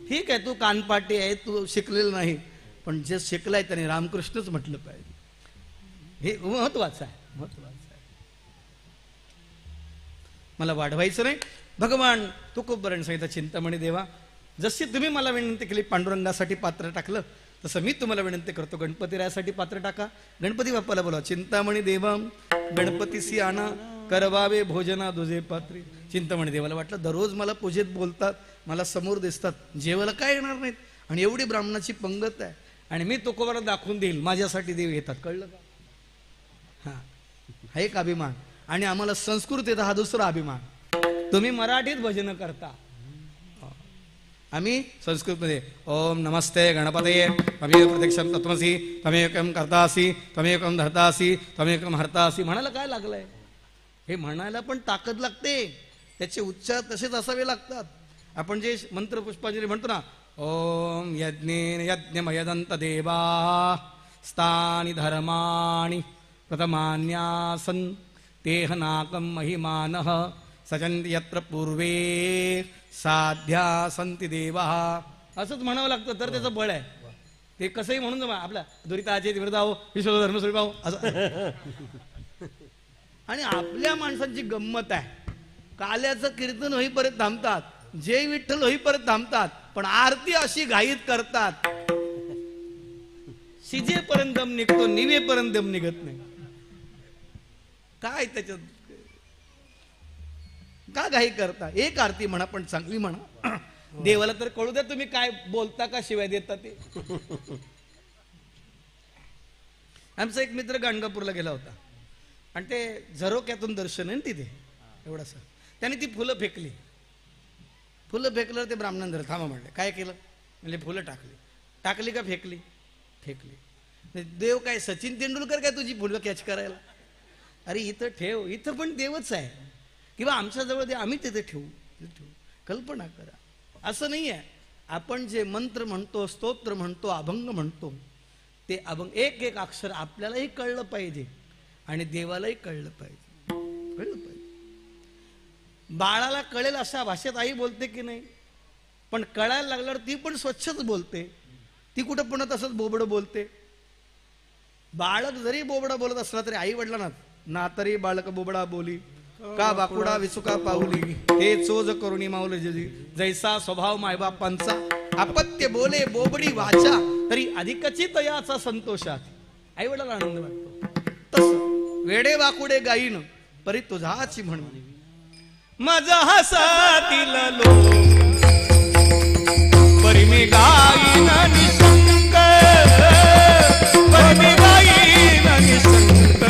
ठीक आहे, तू कानपाटी आहे, तू शिकलेलं नाही, पण जे शिकलाय त्याने रामकृष्णच म्हटलं पाहिजे. हे महत्वाचं आहे, महत्वाचं आहे. मला वाढवायचं नाही. भगवान तुकोबरण संहिता चिंतामणी देवा, जशी तुम्ही मला विनंती केली पांडुरंगासाठी पात्र टाकलं, तसं मी तुम्हाला विनंती करतो गणपतीरायासाठी पात्र टाका. गणपती बाप्पाला बोला, चिंतामणी देवा गणपतीसी आणा करवावे भोजना दुजे पात्री. चिंतामणी देवाला वाटलं दररोज मला पूजेत बोलतात, मला समोर दिसतात, जेवायला काय येणार नाहीत, आणि एवढी ब्राह्मणाची पंगत आहे, आणि मी तुकोबरा दाखवून देईल माझ्यासाठी देव येतात. कळलं का? हा एक अभिमान. आणि आम्हाला संस्कृत येतं, हा दुसरा अभिमान. तुम्ही मराठीत भजन करता, आम्ही संस्कृतमध्ये ओम नमस्ते गणपतये त्वमेव प्रत्यक्षं तत्त्वमसि त्वमेकं कर्तासि त्वमेकं धर्तासि त्वमेकं हर्तासि म्हणायला काय लागलंय? हे म्हणायला पण ताकद लागते, त्याचे उच्चार तसेच असावे लागतात. आपण जे मंत्र पुष्पांजली म्हणतो ना, ओम यज्ञेन यज्ञमयदंत देवा स्थानि धर्माणि प्रथमान्यासन तेहनाकं महिमानः सचन्ति यत्र पूर्वे साध्या संती देवा. असंच म्हणावं लागतं तर त्याचं बळ आहे. ते कसंही म्हणून जमा आपल्या दुरिताचे विरोधाव विश्व धर्मस्वरूपाव असं. आणि आपल्या माणसांची गंमत आहे, काल्याचं कीर्तन होईपर्यंत थांबतात, जय विठ्ठल होईपर्यंत थांबतात, पण आरती अशी घाईत करतात, शिजेपर्यंत दम निघतो, निवेपर्यंत दम निघत नाही. काय त्याच्यात का घाई करता? एक आरती म्हणा, पण चांगली म्हणा. देवाला तर कळू द्या तुम्ही काय बोलता का शिवाय देता ते. आमचा एक मित्र गाणगापूरला गेला होता, आणि ते झरोक्यातून दर्शन आहे तिथे एवढंसं. त्याने ती फुलं फेकली. फुलं फेकल्यावर ते ब्राह्मण धरलं, थांबा म्हणले. काय केलं? म्हणजे फुलं टाकली. टाकली का फेकली? फेकली. देव काय सचिन तेंडुलकर काय तुझी फुलं कॅच करायला? अरे इथं ठेव, इथं पण देवच आहे, किंवा आमच्या जवळ दे, आम्ही तिथे ठेवू. कल्पना करा. असं नाही आहे. आपण जे मंत्र म्हणतो, स्तोत्र म्हणतो, अभंग म्हणतो, ते अभंग एक एक अक्षर आपल्यालाही कळलं पाहिजे आणि देवालाही कळलं पाहिजे. कळलं पाहिजे. बाळाला कळेल अशा भाषेत आई बोलते की नाही, पण कळायला लागल्यावर ती पण स्वच्छच बोलते. ती कुठं पण तसंच बोबडं बोलते. बाळक जरी बोबडा बोलत असला तरी आई वडिलांना ना तरी बाळक बोबडा बोली का बाकुडा विसुका पाऊली हे चोज करुणी माऊल जजी जैसा स्वभाव मायबापांचा अपत्य बोले बोबडी वाचा तरी अधिकची तयाचा संतोषात. आई वडिलांना आनंद वाटतो. तस वेडे वाकुडे गाईन परी तुझाची म्हणून माझा हसातील लो परी मी गाईन निशंक परी मी गाईन निशंक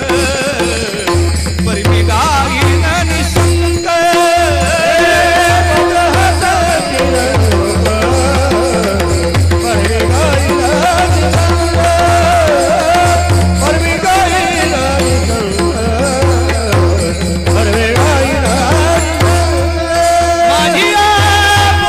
परी मी गाईन निशंक माझा हसातील लो परी मी गाईन निशंक परी मी गाईन निशंक परी मी गाईन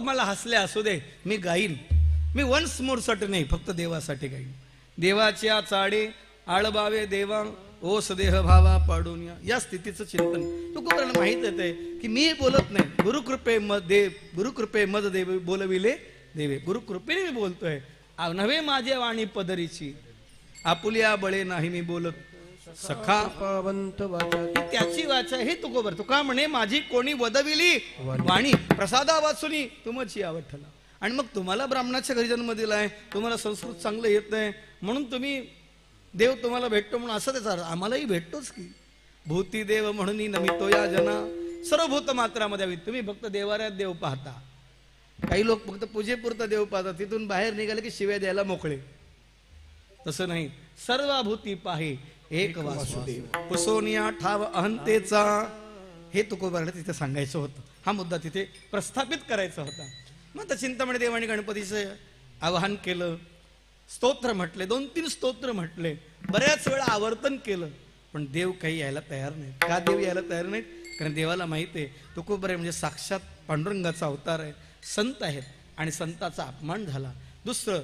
मला हसले असू दे, मी गाईन. मी वन्स मोर साठी नाही, फक्त देवासाठी गाईन. देवाच्या चाडे आळबावे देवा, ओस देह भावा पाडून या स्थितीचं चिंतन. तुकोबाराला माहित आहे की मी बोलत नाही, गुरुकृपे मद देव, गुरुकृपे मद देव बोलविले देवे. गुरुकृपेने मी बोलतोय, नव्हे माझ्या वाणी पदरीची, आपुल्या बळे नाही मी बोलत सखा पावंत वाचा ही त्याची वाचा. हे तुकोबर तुका म्हणे माझी कोणी वदविली वाणी, प्रसादा वाचुनी तुमची आवठला. आणि मग तुम्हाला ब्राह्मणाच्या घरी जन्म दिलाय, तुम्हाला संस्कृत चांगलं येत नाही म्हणून तुम्ही देव तुम्हाला भेटतो म्हणून असं त्याचा आम्हालाही भेटतोच की. भूती देव म्हणून नमितो या जना, सर्व भूत मात्रामध्ये तुम्ही फक्त देवाऱ्यात देव पाहता. काही लोक फक्त पूजेपुरता देव पाहतात, तिथून बाहेर निघाले की शिव्या द्यायला मोकळे. तसं नाही, सर्व भूती पाहे एक वासुदेव, पुसोनिया ठाव अहंतेचा. हे तुकोबाराला तिथे सांगायचं होतं, हा मुद्दा तिथे प्रस्थापित करायचा होता. मग आता चिंतामणी देवाने गणपतीचं आवाहन केलं, स्तोत्र म्हटले, 2-3 स्तोत्र म्हटले, बऱ्याच वेळा आवर्तन केलं, पण देव काही यायला तयार नाही. का देव यायला तयार नाहीत? कारण देवाला माहिती आहे तुकोबार म्हणजे साक्षात पांडुरंगाचा अवतार आहे, संत आहेत आणि संताचा अपमान झाला. दुसरं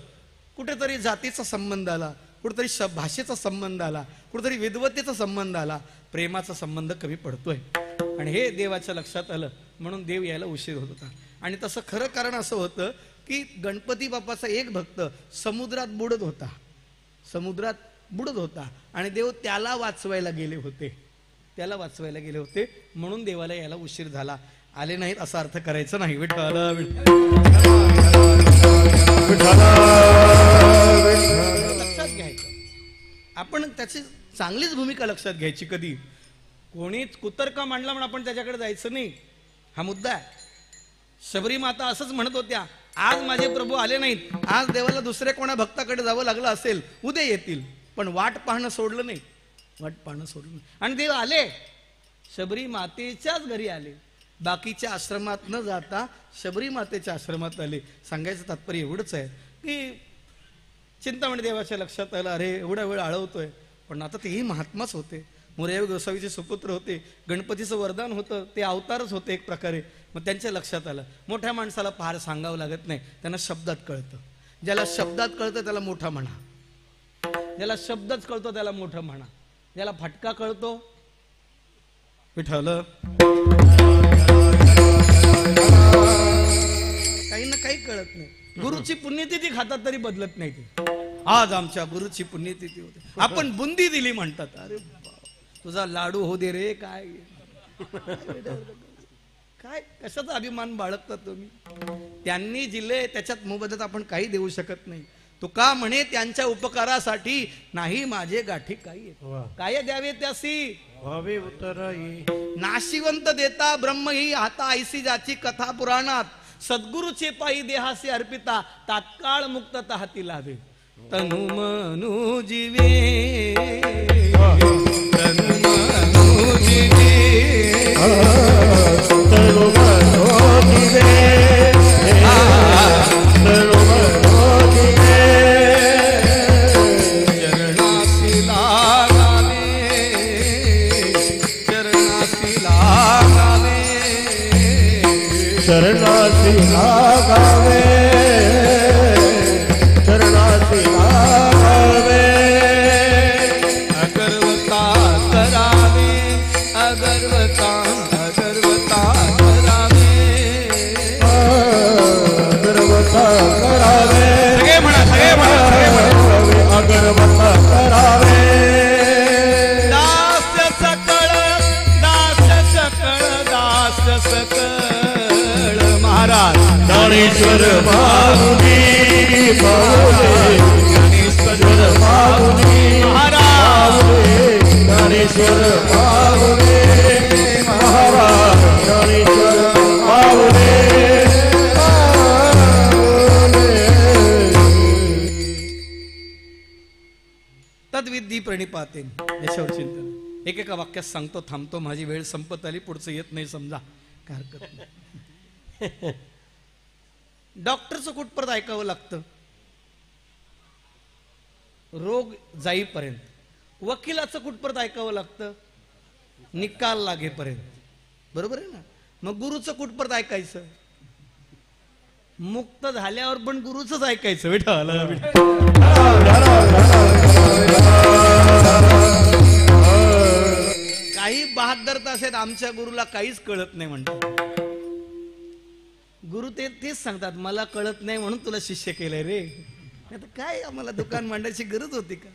कुठेतरी जातीचा संबंध आला, कुठेतरी भाषेचा संबंध आला, कुठेतरी विद्वत्तेचा संबंध आला, प्रेमाचा संबंध कमी पडतोय. आणि हे देवाच्या लक्षात आलं म्हणून देव यायला उशीर होत होता. आणि तसं खरं कारण असं होतं की गणपती बाप्पाचा एक भक्त समुद्रात बुडत होता, समुद्रात बुडत होता आणि देव त्याला वाचवायला गेले होते, त्याला वाचवायला गेले होते म्हणून देवाला यायला उशीर झाला. आले नाहीत असा अर्थ करायचा नाही. विठ्ठल लक्षात घ्यायचं, आपण त्याची चांगलीच भूमिका लक्षात घ्यायची. कधी कोणीच कुतर्क मांडला म्हणून आपण त्याच्याकडे जायचं नाही, हा मुद्दा आहे. शबरी माता असंच म्हणत होत्या, आज माझे प्रभू आले नाहीत, आज देवाला दुसऱ्या कोणा भक्ताकडे जावं लागलं असेल, उद्या येतील. पण वाट पाहणं सोडलं नाही, वाट पाहणं सोडलं नाही. आणि देव आले, शबरी मातेच्याच घरी आले, बाकीच्या आश्रमात न जाता शबरी मातेच्या आश्रमात आले. सांगायचं तात्पर्य एवढंच आहे की चिंतामणी देवाच्या लक्षात आलं, अरे एवढा वेळ आळवतोय, पण आता तेही महात्माच होते, मोरया गोसावीचे सुपुत्र होते, गणपतीचं वरदान होतं, ते अवतारच होते एक प्रकारे. मग त्यांच्या लक्षात आलं, मोठ्या माणसाला फार सांगावं लागत नाही, त्यांना शब्दात कळतं. ज्याला शब्दात कळतं त्याला मोठा म्हणा, ज्याला शब्दच कळतो त्याला मोठं म्हणा, ज्याला फटका कळतो विठ्ठल काही ना काही कळत नाही. गुरुची पुण्यतिथी खातात तरी बदलत नाही ते. आज आमच्या गुरुची पुण्यतिथी होते, आपण बुंदी दिली म्हणतात, अरे तुझा लाडू हो दे रे. काय काय कशाचा अभिमान बाळगतात तुम्ही? त्यांनी दिले त्याच्यात मोबदल्यात आपण काही देऊ शकत नाही. तुका म्हणे त्यांच्या उपकारासाठी नाही माझे गाठी काही, काय द्यावे त्यासी व्हावे उतराई. नाशिवंत देता ब्रह्म ही हाता ऐसी ज्याची कथा पुराणात, सद्गुरूचे पायी देहासी अर्पिता, तात्काळ मुक्तता हाती लाभे. तनु मनु जीवे, तनु मनु जीवे, तनु मनु जीवे, तनु मनु जीवे, चरणासी लागावे, चरणासी लागावे, चरणासी लागावे, चरणासी लागावे. अगरवता करावे, अगरवता अगरवता करावे, अगरवता करावे, सगळे म्हणा, सगळे म्हणा, सगळे म्हणा. अगरवता करावे. दास सकळ, दास सकळ, दास सकळ महाराज ज्ञानेश्वर माऊली माऊली, ज्ञानेश्वर माऊली महाराज, ज्ञानेश्वर माऊली महाराज, ज्ञानेश्वर माऊली तद्विधी प्रणिपाते. याच्यावर चिंतन एकेका वाक्यात सांगतो, थांबतो, माझी वेळ संपत आली, पुढचं येत नाही समजा, काय हरकत नाही. डॉक्टरचं कुठपर्यंत ऐकावं लागतं? रोग जाईपर्यंत. वकिलाचं कुठपर्यंत ऐकावं लागतं? निकाल लागेपर्यंत. बरोबर आहे ना? मग गुरुचं कुठपर्यंत ऐकायचं? मुक्त झाल्यावर पण गुरुच ऐकायचं विठ्ठल काही 72 तास आहेत आमच्या गुरुला काहीच कळत नाही म्हणतात. गुरु तेच सांगतात मला कळत नाही म्हणून तुला शिष्य केलंय रे. आता काय आम्हाला दुकान मांडायची गरज होती का?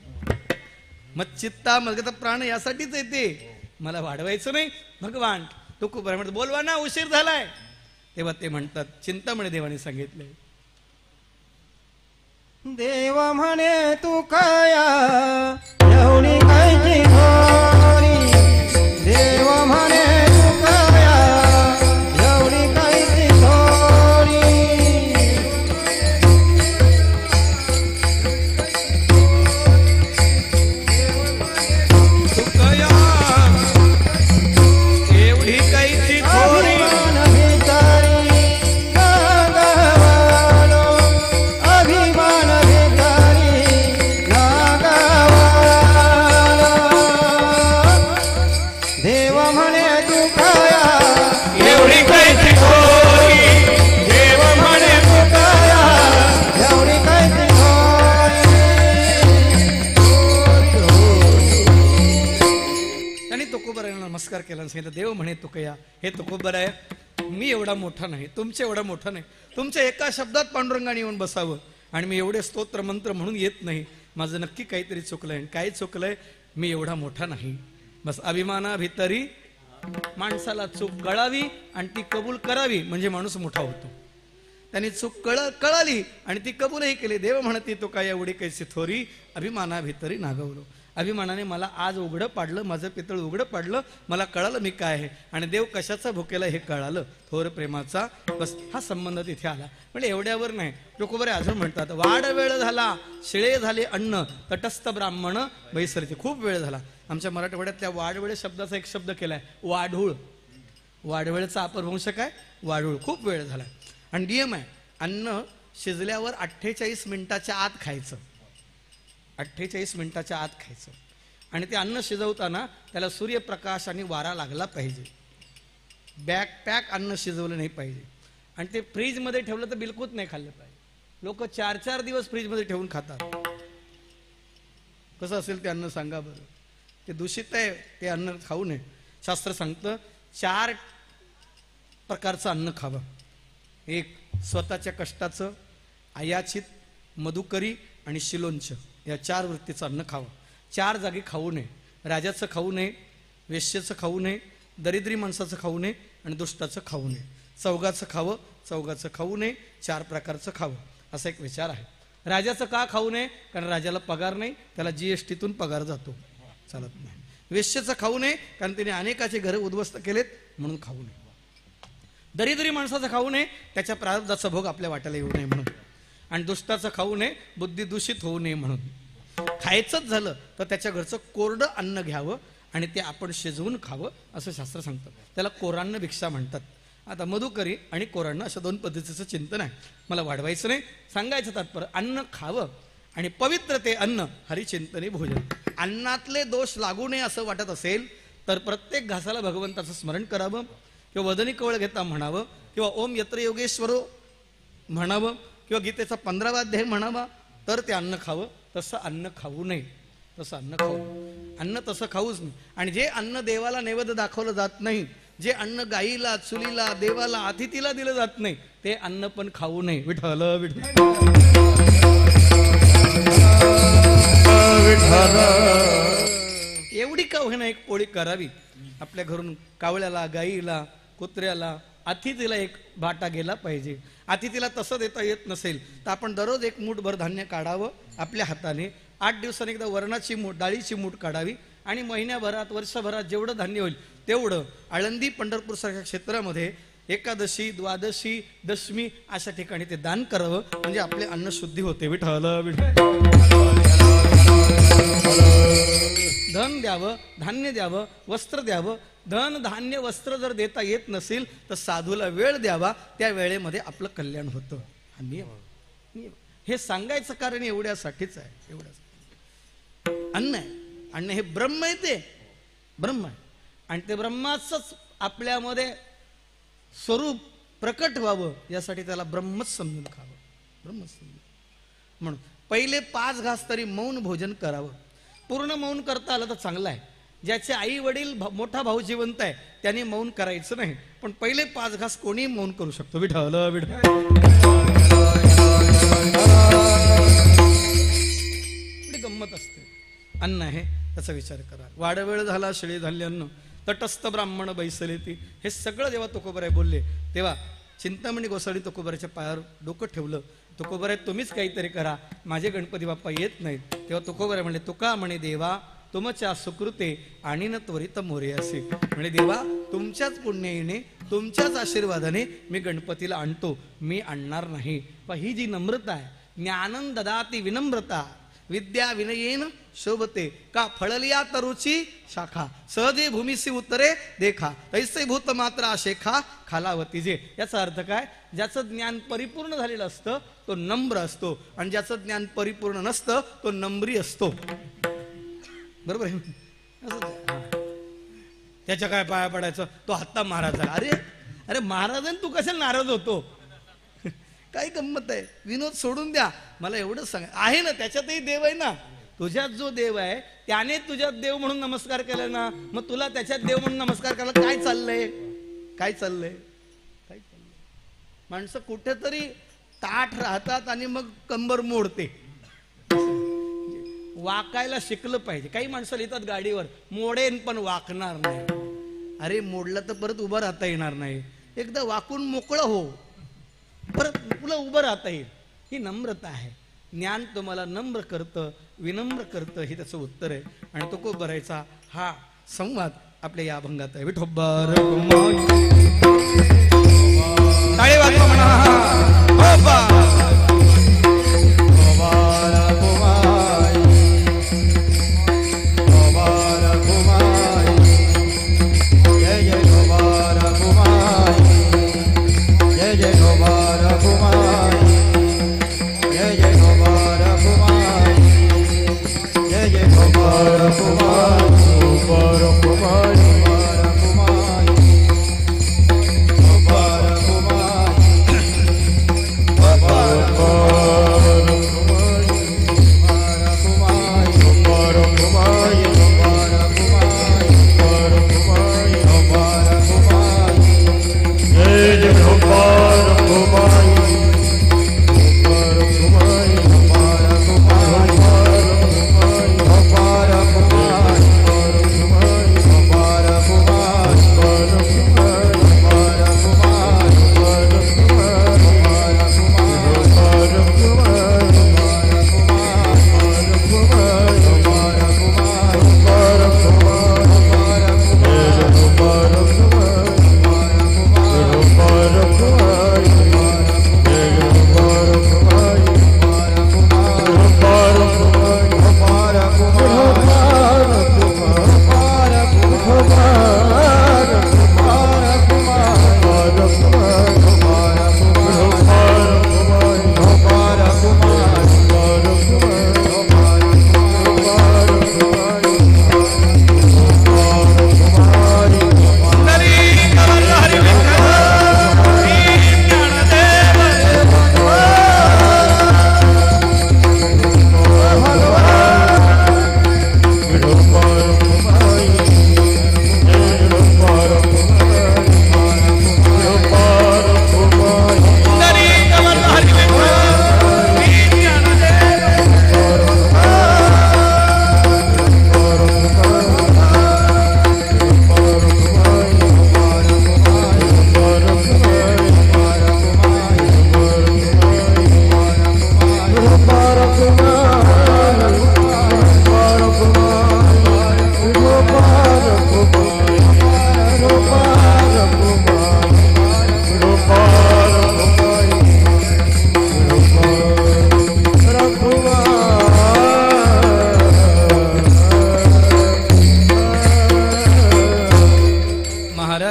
मग चित्ता मग प्राण यासाठीच येते, मला वाढवायचं नाही. भगवान तो खूप म्हणतो बोलवा ना उशीर झालाय. तेव्हा ते म्हणतात चिंतामणी देवाने सांगितलंय देव म्हणे तू कया एवढी कायची थोरी. देव म्हणे तू कया एवढी कायची थोरी. तुकया एवढी काहीची थोरी. नमस्कार केला सांगितलं देव म्हणे तुकया हे तुकोबर आहे, मी एवढा मोठा नाही, तुमच्या एवढा मोठा नाही. तुमच्या एका शब्दात पांडुरंगाने येऊन बसावं आणि मी एवढे स्तोत्र मंत्र म्हणून येत नाही. माझं नक्की काहीतरी चुकलंय. काय चुकलंय? मी एवढा मोठा नाही. बस अभिमाना भितरी माणसाला चूक कळावी आणि ती कबूल करावी म्हणजे माणूस मोठा होतो. त्यांनी चूक कळाली आणि ती कबूलही केली. देव म्हणते तो काय एवढी कैसी थोरी अभिमाना भितरी नागवलो. अभिमानाने मला आज उघडं पाडलं, माझं पितळ उघडं पाडलं, मला कळालं मी काय आहे आणि देव कशाचा भुकेला हे कळालं, थोर प्रेमाचा. बस हा संबंध तिथे आला. म्हणजे एवढ्यावर नाही. लोकोबरे अजून म्हणतात वाढ वेळ झाला शिळे झाले अन्न तटस्थ ब्राह्मण बैसरते. खूप वेळ झाला. आमच्या मराठवाड्यात त्या वाडवेळ शब्दाचा एक शब्द केलाय वाढूळ. वाडवेळचा अपभ्रंश काय वाढूळ. खूप वेळ झाला आणि नियम आहे अन्न शिजल्यावर 48 मिनिटाच्या आत खायचं. 48 मिनिटाच्या आत खायचं आणि ते अन्न शिजवताना त्याला सूर्यप्रकाश आणि वारा लागला पाहिजे. पॅक अन्न शिजवलं नाही पाहिजे आणि ते फ्रीजमध्ये ठेवलं तर बिलकुल नाही खाल्लं पाहिजे. लोक 4-4 दिवस फ्रीजमध्ये ठेवून खातात. कसं असेल ते अन्न सांगा बरं. ते दूषित आहे, ते अन्न खाऊ नये. शास्त्र सांगतं 4 प्रकारचं अन्न खावं. एक स्वतःच्या कष्टाचं, अयाचित, मधुकरी आणि शिलोंच या 4 वृत्तीचं अन्न खावं. 4 जागी खाऊ नये. राजाचं खाऊ नये, वेश्येचं खाऊ नये, दरिद्री माणसाचं खाऊ नये आणि दुष्टाचं खाऊ नये. चौघाचं खावं, चौघाचं खाऊ नये, 4 प्रकारचं खावं असा एक विचार आहे. राजाचं का खाऊ नये? कारण राजाला पगार नाही, त्याला GSTतून पगार जातो, चालत नाही. वेश्येचं खाऊ नये कारण तिने अनेकाचे घर उद्ध्वस्त केलेत म्हणून खाऊ नये. दरिद्री माणसाचं खाऊ नये, त्याच्या प्रारब्धाचा भोग आपल्या वाट्याला येऊ नये म्हणून. आणि दुष्टाचं खाऊ नये, बुद्धी दूषित होऊ नये म्हणून. खायचंच झालं तर त्याच्या घरचं कोरडं अन्न घ्यावं आणि ते आपण शिजवून खावं असं शास्त्र सांगतं. त्याला कोरान्न भिक्षा म्हणतात. आता मधुकरी आणि कोरान्न अशा 2 पद्धतीचं चिंतन आहे. मला वाढवायचं नाही, सांगायचं तात्पर्य अन्न खावं आणि पवित्र ते अन्न हरिचिंतनी भोजन. अन्नातले दोष लागू नये असं वाटत असेल तर प्रत्येक घासाला भगवंताचं स्मरण करावं किंवा वदनी कवळ घेता म्हणावं किंवा ओम यत्र योगेश्वरो म्हणावं किंवा गीतेचा 15वा अध्याय म्हणावा तर ते अन्न खावं. तसं अन्न खाऊ नये. तसं अन्न खाऊ अन्न तसं खाऊच नाही. आणि जे अन्न देवाला नैवेद्य दाखवलं जात नाही, जे अन्न गाईला, चुलीला, देवाला, अतिथीला दिलं जात नाही ते अन्न पण खाऊ नये. विठ्ठल विठ्ठल. एवढी का होईना एक पोळी करावी. आपल्या घरून कावळ्याला, गाईला, कुत्र्याला, अतिथीला एक भाटा गेला पाहिजे. अतिथीला तसं देता येत नसेल तर आपण दररोज एक मूठभर धान्य काढावं आपल्या हाताने. 8 दिवसांनी एकदा वरणाची मूठ, डाळीची मूठ काढावी आणि महिन्याभरात, वर्षभरात जेवढं धान्य होईल तेवढं आळंदी, पंढरपूर सारख्या क्षेत्रामध्ये एकादशी, द्वादशी, दशमी अशा ठिकाणी ते दान करावं म्हणजे आपले अन्न शुद्धी होते. विठ्ठल धन द्यावं, धान्य द्यावं, वस्त्र द्यावं. धन, धान्य, वस्त्र जर देता येत नसेल तर साधूला वेळ द्यावा, त्या वेळेमध्ये आपलं कल्याण होतं. हा नियम. हे सांगायचं कारण एवढ्यासाठीच आहे. एवढ्यासाठी अन्न आहे. अन्न हे ब्रह्म आहे, ते ब्रह्म आहे आणि ते ब्रह्माचंच आपल्यामध्ये स्वरूप प्रकट व्हावं यासाठी त्याला ब्रह्मच समजून खावं, ब्रह्मच समजून. म्हणून पहिले 5 घास तरी मौन भोजन करावं. पूर्ण मौन करता आलं तर चांगलं आहे. ज्याचे आई वडील मोठा भाऊ जिवंत आहे त्याने मौन करायचं नाही, पण पहिले 5 घास कोणी मौन करू शकतो. विठ्ठल विठ्ठल गंमत असते. अन्न आहे त्याचा विचार करा. वाडवेळ झाला शिळे झाले अन्न, तटस्थ ब्राह्मण बैसले ती. हे सगळं जेव्हा तुकोबराय बोलले तेव्हा चिंतामणी गोसावी तुकोबराच्या पायावर डोकं ठेवलं. तुकोबराय तुम्हीच काहीतरी करा, माझे गणपती बाप्पा येत नाहीत. तेव्हा तुकोबराय म्हणले, तुका म्हणे देवा तुमच्या सुकृते आणि न त्वरित मोरे असे. म्हणजे देवा तुमच्याच पुण्याईने तुमच्याच आशीर्वादाने मी गणपतीला आणतो, मी आणणार नाही. पण ही जी नम्रता आहे, ज्ञानं ददाती विनम्रता विद्या विनयेन शोभते का फळलिया तरुची शाखा सहजे भूमिसी उत्तरे देखा तैसे भूत मात्र आशेखा खालावती जे. याचा अर्थ काय? ज्याचं ज्ञान परिपूर्ण झालेलं असतं तो नम्र असतो, आणि ज्याचं ज्ञान परिपूर्ण नसतं तो नम्री असतो. बरोबर आहे? त्याच्या काय पाया पडायचं? तो हत्ता महाराज झाला. अरे अरे महाराजांनी तू कशाला नाराज होतो? काय गंमत आहे? विनोद सोडून द्या. मला एवढंच सांगा, आहे ना त्याच्यातही देव आहे ना. तुझ्यात जो देव आहे त्याने तुझ्यात देव म्हणून नमस्कार केला ना, मग तुला त्याच्यात देव म्हणून नमस्कार करायला काय चाललंय? काय चाललंय? काय चाललंय? माणसं कुठेतरी ताठ राहतात आणि मग कंबर मोडते. वाकायला शिकलं पाहिजे. काही माणसं लिहितात गाडीवर मोडेन पण वाकणार नाही. अरे मोडलं तर परत उभं राहता येणार नाही. एकदा वाकून मोकळं हो, परत तुला उभं राहता येईल. ही नम्रता आहे. ज्ञान तुम्हाला नम्र करतं, विनम्र करतं, हे त्याचं उत्तर आहे. आणि तुकोबरायचा हा संवाद आपल्या या अभंगात आहे. विठोबर टाळे वाजवा म्हणा.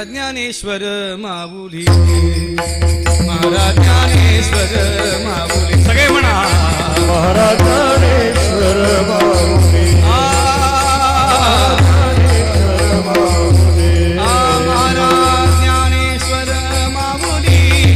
ज्ञानेश्वर माऊली, महाराज ज्ञानेश्वर माऊली. सगळे म्हणा महाराज ज्ञानेश्वर माऊली, महाराज ज्ञानेश्वर माऊली.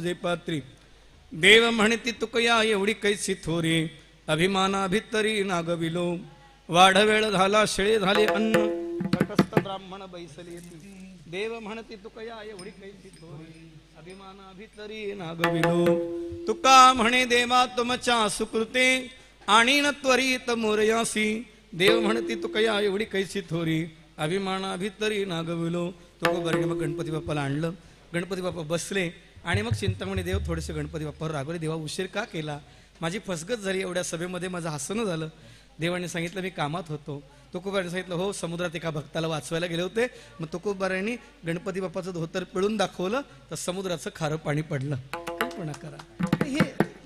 दुजे पात्री देव म्हणती तुकया एवढी कैसी थोरी अभिमाना भितरी नागविलो वाढ वेळ झाला शेळे झाले अन्न तटस्थ ब्राह्मण बैसले देव म्हणती तुकया एवढी कैसी थोरी अभिमाना भितरी नागविलो तुका म्हणे देवा तुमच्या सुकृते आणि न त्वरित मोरयासी देव म्हणती तुकया एवढी कैसी थोरी अभिमाना भितरी नागविलो तुकोबाराने मग गणपती बाप्पाला आणलं. गणपती बाप्पा बसले आणि मग चिंतामणी देव थोडेसे गणपती बाप्पावर रागवले. देवा उशीर का केला? माझी फसगत झाली, एवढ्या सभेमध्ये माझं हसणं झालं. देवाने सांगितलं मी कामात होतो. तुकोबाराने सांगितलं हो समुद्रात एका भक्ताला वाचवायला गेले होते. मग तुकोबाराने गणपती बाप्पाचं धोतर पिळून दाखवलं तर समुद्राचं खारं पाणी पडलं. कल्पना करा.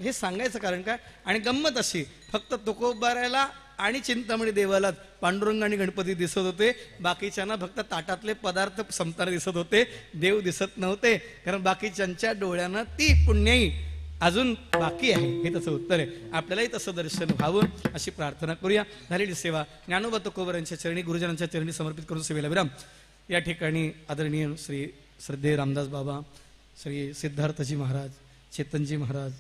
हे सांगायचं कारण काय? आणि गंमत अशी फक्त तुकोबाराला आणि चिंतामणी देवाला पांडुरंग आणि गणपती दिसत होते, बाकीच्यांना फक्त ताटातले पदार्थ संपताना दिसत होते, देव दिसत नव्हते. कारण बाकीच्यांच्या डोळ्यानं ती पुण्याई अजून बाकी आहे. हे त्याचं उत्तर आहे. आपल्यालाही तसं दर्शन व्हावं अशी प्रार्थना करूया. झालेली सेवा ज्ञानोबा तुकोबारांच्या चरणी गुरुजनांच्या चरणी समर्पित करून सेवेला विराम. या ठिकाणी आदरणीय श्री श्रद्धेय रामदास बाबा, श्री सिद्धार्थजी महाराज, चेतनजी महाराज,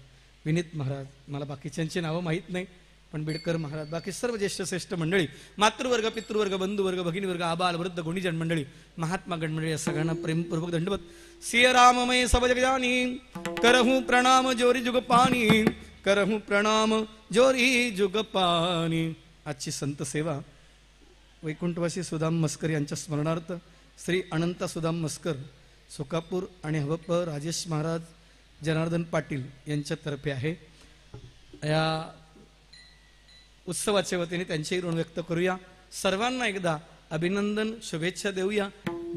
विनीत महाराज, मला बाकीच्यांची नावं माहीत नाही पण बिडकर महाराज, बाकी सर्व ज्येष्ठ श्रेष्ठ मंडळी, मातृवर्ग, पितृवर्ग, बंधुवर्ग, भगिनीवर्ग, आबाल वृद्ध गुणीजन मंडळी, महात्मा गण मंडळी या सगळ्यांना प्रेमपूर्वक दंडवत. सिय राममय सब जगजानी करहूं प्रणाम जोरी जुग पाणी, करहूं प्रणाम जोरी जुग पाणी. आजची संत सेवा वैकुंठवासी सुदाम मस्कर यांच्या स्मरणार्थ श्री अनंता सुदाम मस्कर, सोकापूर आणि हवप्प राजेश महाराज, जनार्दन पाटील यांच्यातर्फे आहे. या उत्सवाच्या वतीने त्यांचेही ऋण व्यक्त करूया. सर्वांना एकदा अभिनंदन, शुभेच्छा देऊया.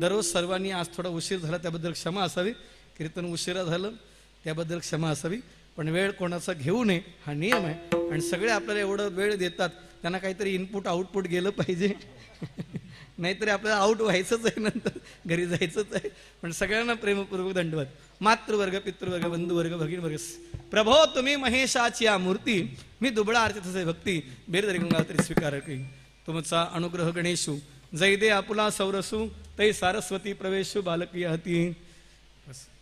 दररोज सर्वांनी आज थोडा उशीर झाला त्याबद्दल क्षमा असावी, कीर्तन उशिरा झालं त्याबद्दल क्षमा असावी, पण वेळ कोणाचा घेऊ नये हा नियम आहे. आणि सगळे आपल्याला एवढं वेळ देतात, त्यांना काहीतरी इनपुट आउटपुट गेलं पाहिजे नाहीतरी आपल्याला आउट व्हायचंच आहे, नंतर घरी जायचंच आहे. पण सगळ्यांना प्रेमपूर्वक दंडवत. मातृवर्ग, पितृवर्ग, बंधुवर्ग, भगिनीवर्ग, प्रभो तुम्ही महेशाची या मूर्ती, मी दुबळा आरती तसे भक्ती, बेरदरी गंगा तरी स्वीकार करी. तुमचा अनुग्रह गणेशू, जय दे आपुला सौरसू, तै सारस्वती प्रवेशू बालकी हती.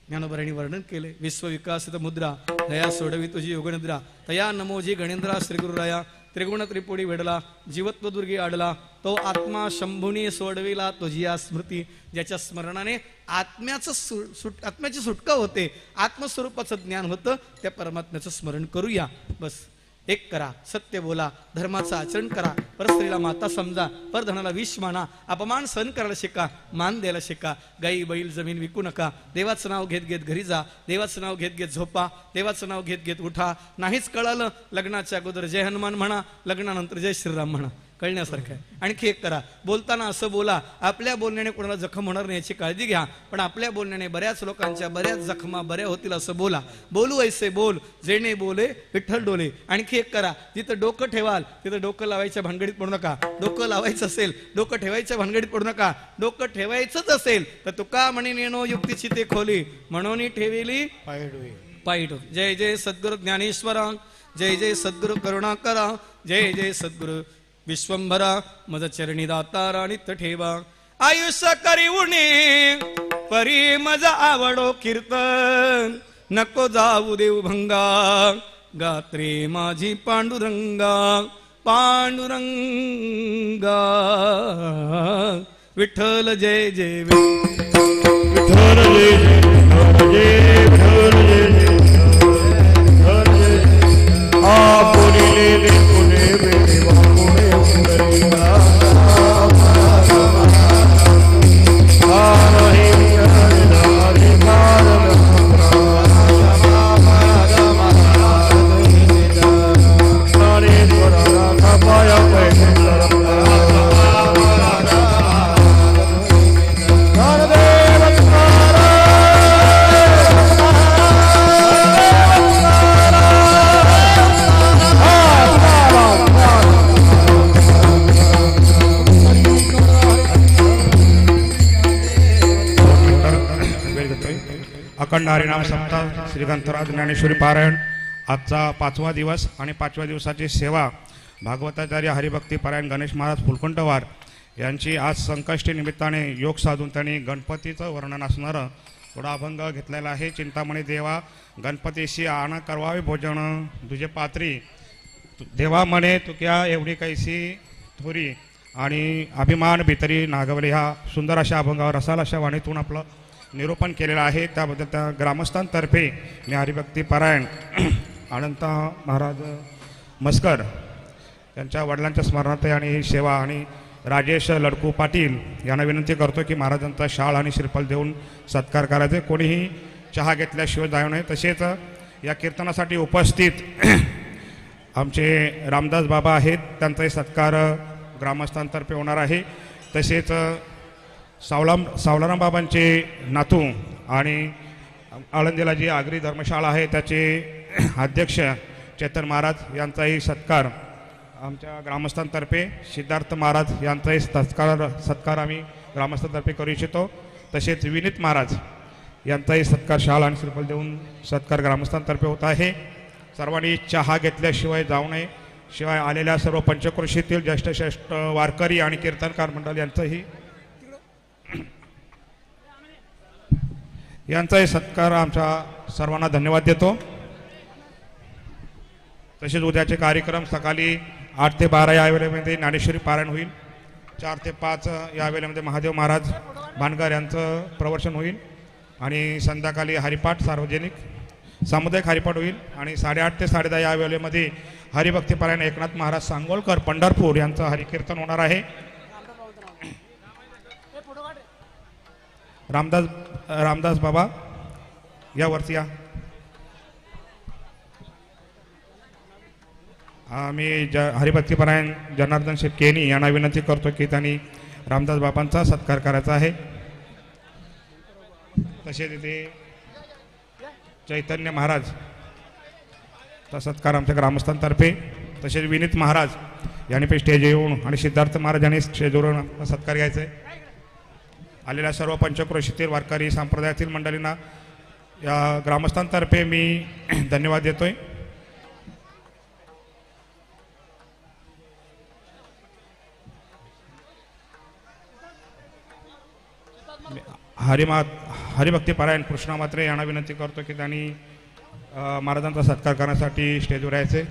ज्ञानोबारांनी वर्णन केले. विश्वविकासित मुद्रा दया सोडवी तुझी योगनिद्रा, तया नमोजी गणेंद्रा श्रीगुरुराया, त्रिगुण त्रिपुडी वेडला, जीवत्व दुर्गी आडला, तो आत्मा शंभुनी सोडविला तुझी या स्मृती. ज्याच्या स्मरणाने आत्म्याची सुटका होते, आत्मस्वरूपाचं ज्ञान होतं, त्या परमात्म्याचं स्मरण करूया. बस एक करा, सत्य बोला, धर्माचं आचरण करा, परस्त्रीला माता समजा, परधनाला विष माना, अपमान सहन करायला शिका, मान द्यायला शिका, गाई बैल जमीन विकू नका, देवाचं नाव घेत घेत घरी जा, देवाचं नाव घेत घेत झोपा, देवाचं नाव घेत घेत उठा. नाहीच कळालं, लग्नाच्या अगोदर जय हनुमान म्हणा, लग्नानंतर जय श्रीराम म्हणा. कळण्यासारखं आहे. आणखी एक करा, बोलताना असं बोला, आपल्या बोलण्याने कोणाला जखम होणार नाही याची काळजी घ्या, पण आपल्या बोलण्याने बऱ्याच लोकांच्या बऱ्याच जखमा बऱ्या होतील असं बोला. बोलू ऐसे बोल, जेणे बोले विठ्ठल डोले. आणखी एक करा, जिथं डोकं ठेवाल तिथं डोकं लावायच्या भानगडीत पडू नका. डोकं लावायचं असेल, डोकं ठेवायच्या भानगडीत पडू नका. डोकं ठेवायचंच असेल तर तुका म्हणे नेणो युक्तीची ते खोली, म्हणून ठेविली पायट. जय जय सद्गुरु ज्ञानेश्वरा, जय जय सद्गुरु करुणाकरा, जय जय सद्गुरु विश्वंभरा, मज चरणी दातारा नित्य ठेवा. आयुष्य करी उणे परी मज आवडो कीर्तन, नको जाऊ देऊ भंगा, गात्रे माझी पांडुरंगा पांडुरंगा. विठ्ठल जय जय विठ्ठल जय जय विठ्ठल जय आपुले पुणे देवा पुणे उंदरिया अखंड हरिनाम सप्ताह श्री ग्रंथराज ज्ञानेश्वरी पारायण. आजचा 5वा दिवस आणि 5व्या दिवसाची सेवा भागवताचार्य हरिभक्ती पारायण गणेश महाराज फुलकुंटवार यांची आज संकष्टी निमित्ताने योग साधून त्यांनी गणपतीचं वर्णन असणारं थोडा अभंग घेतलेला आहे. चिंतामणी देवा गणपतीशी आण करवावे भोजन तुझे पात्री, देवा म्हणे तुक्या एवढी कैसी थोरी, आणि अभिमान भितरी नागवले. ह्या सुंदर अशा अभंगावर रसाल अशा वाणीतून आपलं निरूपण केलेलं आहे. त्याबद्दल त्या ग्रामस्थांतर्फे मी हरिभक्ती पारायण अनंत महाराज मस्कर त्यांच्या वडिलांच्या स्मरणार्थ आणि ही सेवा आणि राजेश लडकू पाटील यांना विनंती करतो की महाराजांचा शाळ आणि श्रीफल देऊन सत्कार करायचे. कोणीही चहा घेतल्याशिवाय जाऊ नये. तसेच या कीर्तनासाठी उपस्थित आमचे रामदास बाबा आहेत, त्यांचाही सत्कार ग्रामस्थांतर्फे होणार आहे. तसेच सावलाराम बाबांचे नातू आणि आळंदीला जी आगरी धर्मशाळा आहे त्याचे अध्यक्ष चेतन महाराज यांचाही सत्कार आमच्या ग्रामस्थांतर्फे, सिद्धार्थ महाराज यांचाही सत्कार आम्ही ग्रामस्थांतर्फे करू इच्छितो. तसेच विनीत महाराज यांचाही सत्कार शाल आणि श्रीफल देऊन सत्कार ग्रामस्थांतर्फे होत आहे. सर्वांनी चहा घेतल्याशिवाय जाऊ नये. शिवाय आलेल्या सर्व पंचक्रोशीतील ज्येष्ठ वारकरी आणि कीर्तनकार मंडळ यांचाही सत्कार आमच्या सर्वांना धन्यवाद देतो. तसेच उद्याचे कार्यक्रम सकाळी 8 ते 12 या वेळेमध्ये ज्ञानेश्वरी पारायण होईल. 4 ते 5 या वेळेमध्ये महादेव महाराज भानगर यांचं प्रवचन होईल आणि संध्याकाळी हरिपाठ सार्वजनिक सामुदायिक हरिपाठ होईल आणि 8:30 ते 10:30 या वेळेमध्ये हरिभक्ती पारायण एकनाथ महाराज सांगोलकर पंढरपूर यांचं हरिकीर्तन होणार आहे. रामदास बाबा यावरती या. मी हरिभक्ती पारायण जनार्दन शेटकेनी यांना विनंती करतो की त्यांनी रामदास बाबांचा सत्कार करायचा आहे. तसेच इथे चैतन्य महाराज चा सत्कार आमच्या ग्रामस्थांतर्फे, तसेच विनीत महाराज यांनी पण स्टेज येऊन आणि सिद्धार्थ महाराज यांनी स्टेजवरून सत्कार घ्यायचा आहे. आलेल्या सर्व पंचक्रोशीतील वारकरी संप्रदायातील मंडळींना या ग्रामस्थांतर्फे मी धन्यवाद देतोय. हरिभक्ती पारायण कृष्णा मात्रे यांना विनंती करतो की त्यांनी महाराजांचा सत्कार करण्यासाठी स्टेजवर यायचे.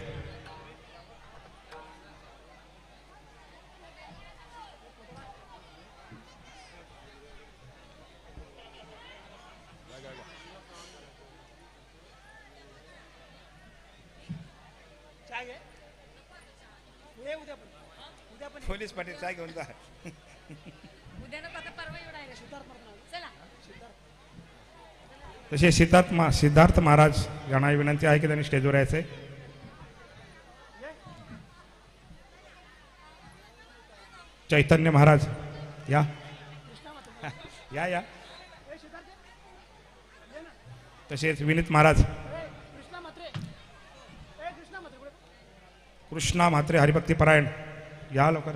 पोलीस पाटील चाय घेऊन जा. तसे सिद्धार्थ महाराज यांना विनंती आहे की त्यांनी स्टेजवर यायचे. चैतन्य महाराज या या या. तसेच विनीत महाराज, कृष्णा म्हात्रे हरिभक्ती पारायण या लवकर.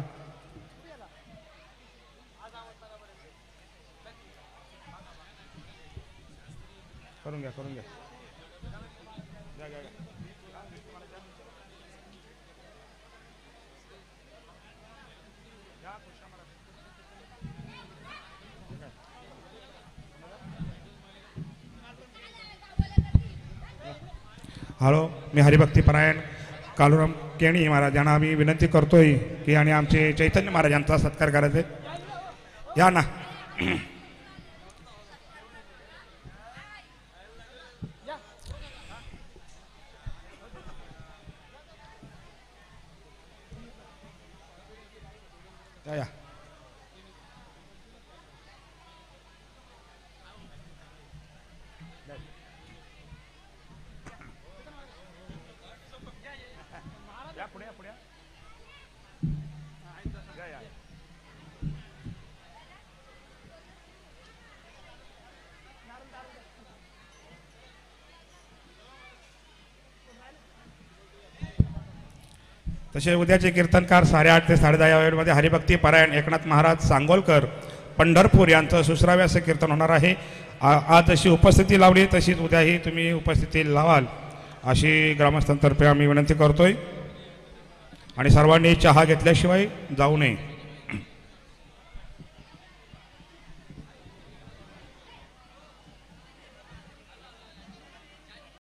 करून घ्या. हॅलो, मी हरिभक्ती पारायण कालुराम केणी महाराज यांना आम्ही विनंती करतोय की आणि आमचे चैतन्य महाराज यांचा सत्कार करायचे. या ना. या तसे उद्याचे कीर्तनकार 8:30 ते 10:30 या वेळेमध्ये हरिभक्ती पारायण एकनाथ महाराज सांगोलकर पंढरपूर यांचं सुसरावे असे कीर्तन होणार आहे. आज जशी उपस्थिती लावली तशीच उद्याही तुम्ही उपस्थिती लावाल अशी ग्रामस्थांतर्फे आम्ही विनंती करतोय आणि सर्वांनी चहा घेतल्याशिवाय जाऊ नये.